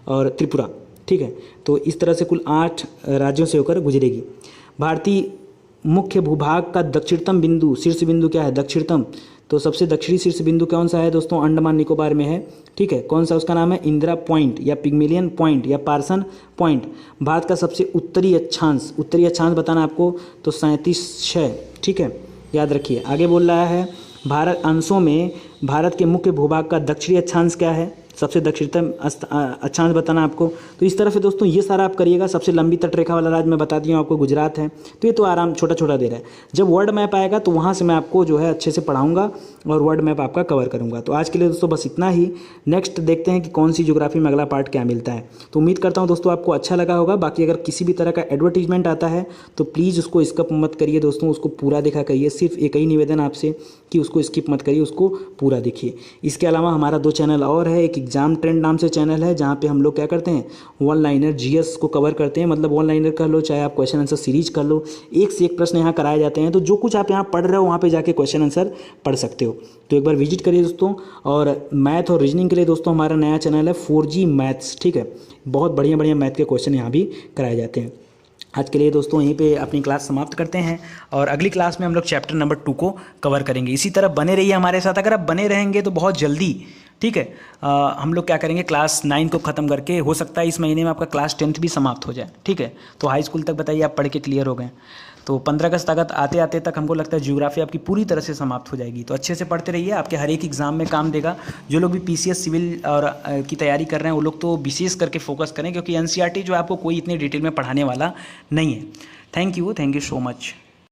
और त्रिपुरा, ठीक है। तो इस तरह से कुल 8 राज्यों से होकर गुजरेगी। भारतीय मुख्य भूभाग का दक्षिणतम बिंदु, शीर्ष बिंदु क्या है, दक्षिणतम, तो सबसे दक्षिणी शीर्ष बिंदु कौन सा है दोस्तों, अंडमान निकोबार में है, ठीक है। कौन सा, उसका नाम है इंदिरा पॉइंट या पिग्मेलियन पॉइंट या पार्सन पॉइंट। भारत का सबसे उत्तरी अक्षांश, उत्तरी अक्षांश बताना आपको, तो 37.6, ठीक है, याद रखिए। आगे बोल रहा है भारत अंशों में भारत के मुख्य भूभाग का दक्षिणी अक्षांश क्या है, सबसे दक्षिणतम अक्षांश बताना आपको। तो इस तरह से दोस्तों ये सारा आप करिएगा। सबसे लंबी तटरेखा वाला राज्य मैं बता दिया हूँ आपको, गुजरात है। तो ये तो आराम छोटा छोटा दे रहा है। जब वर्ल्ड मैप आएगा तो वहाँ से मैं आपको जो है अच्छे से पढ़ाऊँगा और वर्ल्ड मैप आपका कवर करूँगा। तो आज के लिए दोस्तों बस इतना ही। नेक्स्ट देखते हैं कि कौन सी ज्योग्राफी में अगला पार्ट क्या मिलता है। तो उम्मीद करता हूँ दोस्तों आपको अच्छा लगा होगा। बाकी अगर किसी भी तरह का एडवर्टीजमेंट आता है तो प्लीज़ उसको स्किप मत करिए दोस्तों, उसको पूरा देखा करिए। सिर्फ एक ही निवेदन आपसे कि उसको स्किप मत करिए, उसको पूरा देखिए। इसके अलावा हमारा 2 चैनल और है। एक एग्जाम ट्रेंड नाम से चैनल है, जहाँ पे हम लोग क्या करते हैं, वन लाइनर जीएस को कवर करते हैं। मतलब वन लाइनर कर लो, चाहे आप क्वेश्चन आंसर सीरीज कर लो, एक से एक प्रश्न यहाँ कराए जाते हैं। तो जो कुछ आप यहाँ पढ़ रहे हो वहाँ पे जाके क्वेश्चन आंसर पढ़ सकते हो। तो एक बार विजिट करिए दोस्तों। और मैथ और रीजनिंग के लिए दोस्तों हमारा नया चैनल है 4G मैथ्स, ठीक है। बहुत बढ़िया बढ़िया मैथ के क्वेश्चन यहाँ भी कराए जाते हैं। आज के लिए दोस्तों यहीं पे अपनी क्लास समाप्त करते हैं और अगली क्लास में हम लोग चैप्टर नंबर 2 को कवर करेंगे। इसी तरह बने रहिए हमारे साथ। अगर आप बने रहेंगे तो बहुत जल्दी, ठीक है, हम लोग क्या करेंगे, क्लास 9 को ख़त्म करके हो सकता है इस महीने में आपका क्लास 10th भी समाप्त हो जाए, ठीक है। तो हाई स्कूल तक बताइए आप पढ़ के क्लियर हो गए। तो 15 अगस्त तक आते आते तक हमको लगता है ज्योग्राफी आपकी पूरी तरह से समाप्त हो जाएगी। तो अच्छे से पढ़ते रहिए, आपके हर एक एग्जाम में काम देगा। जो लोग भी पीसीएस सिविल और की तैयारी कर रहे हैं वो लोग तो विशेष करके फोकस करें, क्योंकि एनसीईआरटी जो है आपको कोई इतनी डिटेल में पढ़ाने वाला नहीं है। Thank you so much.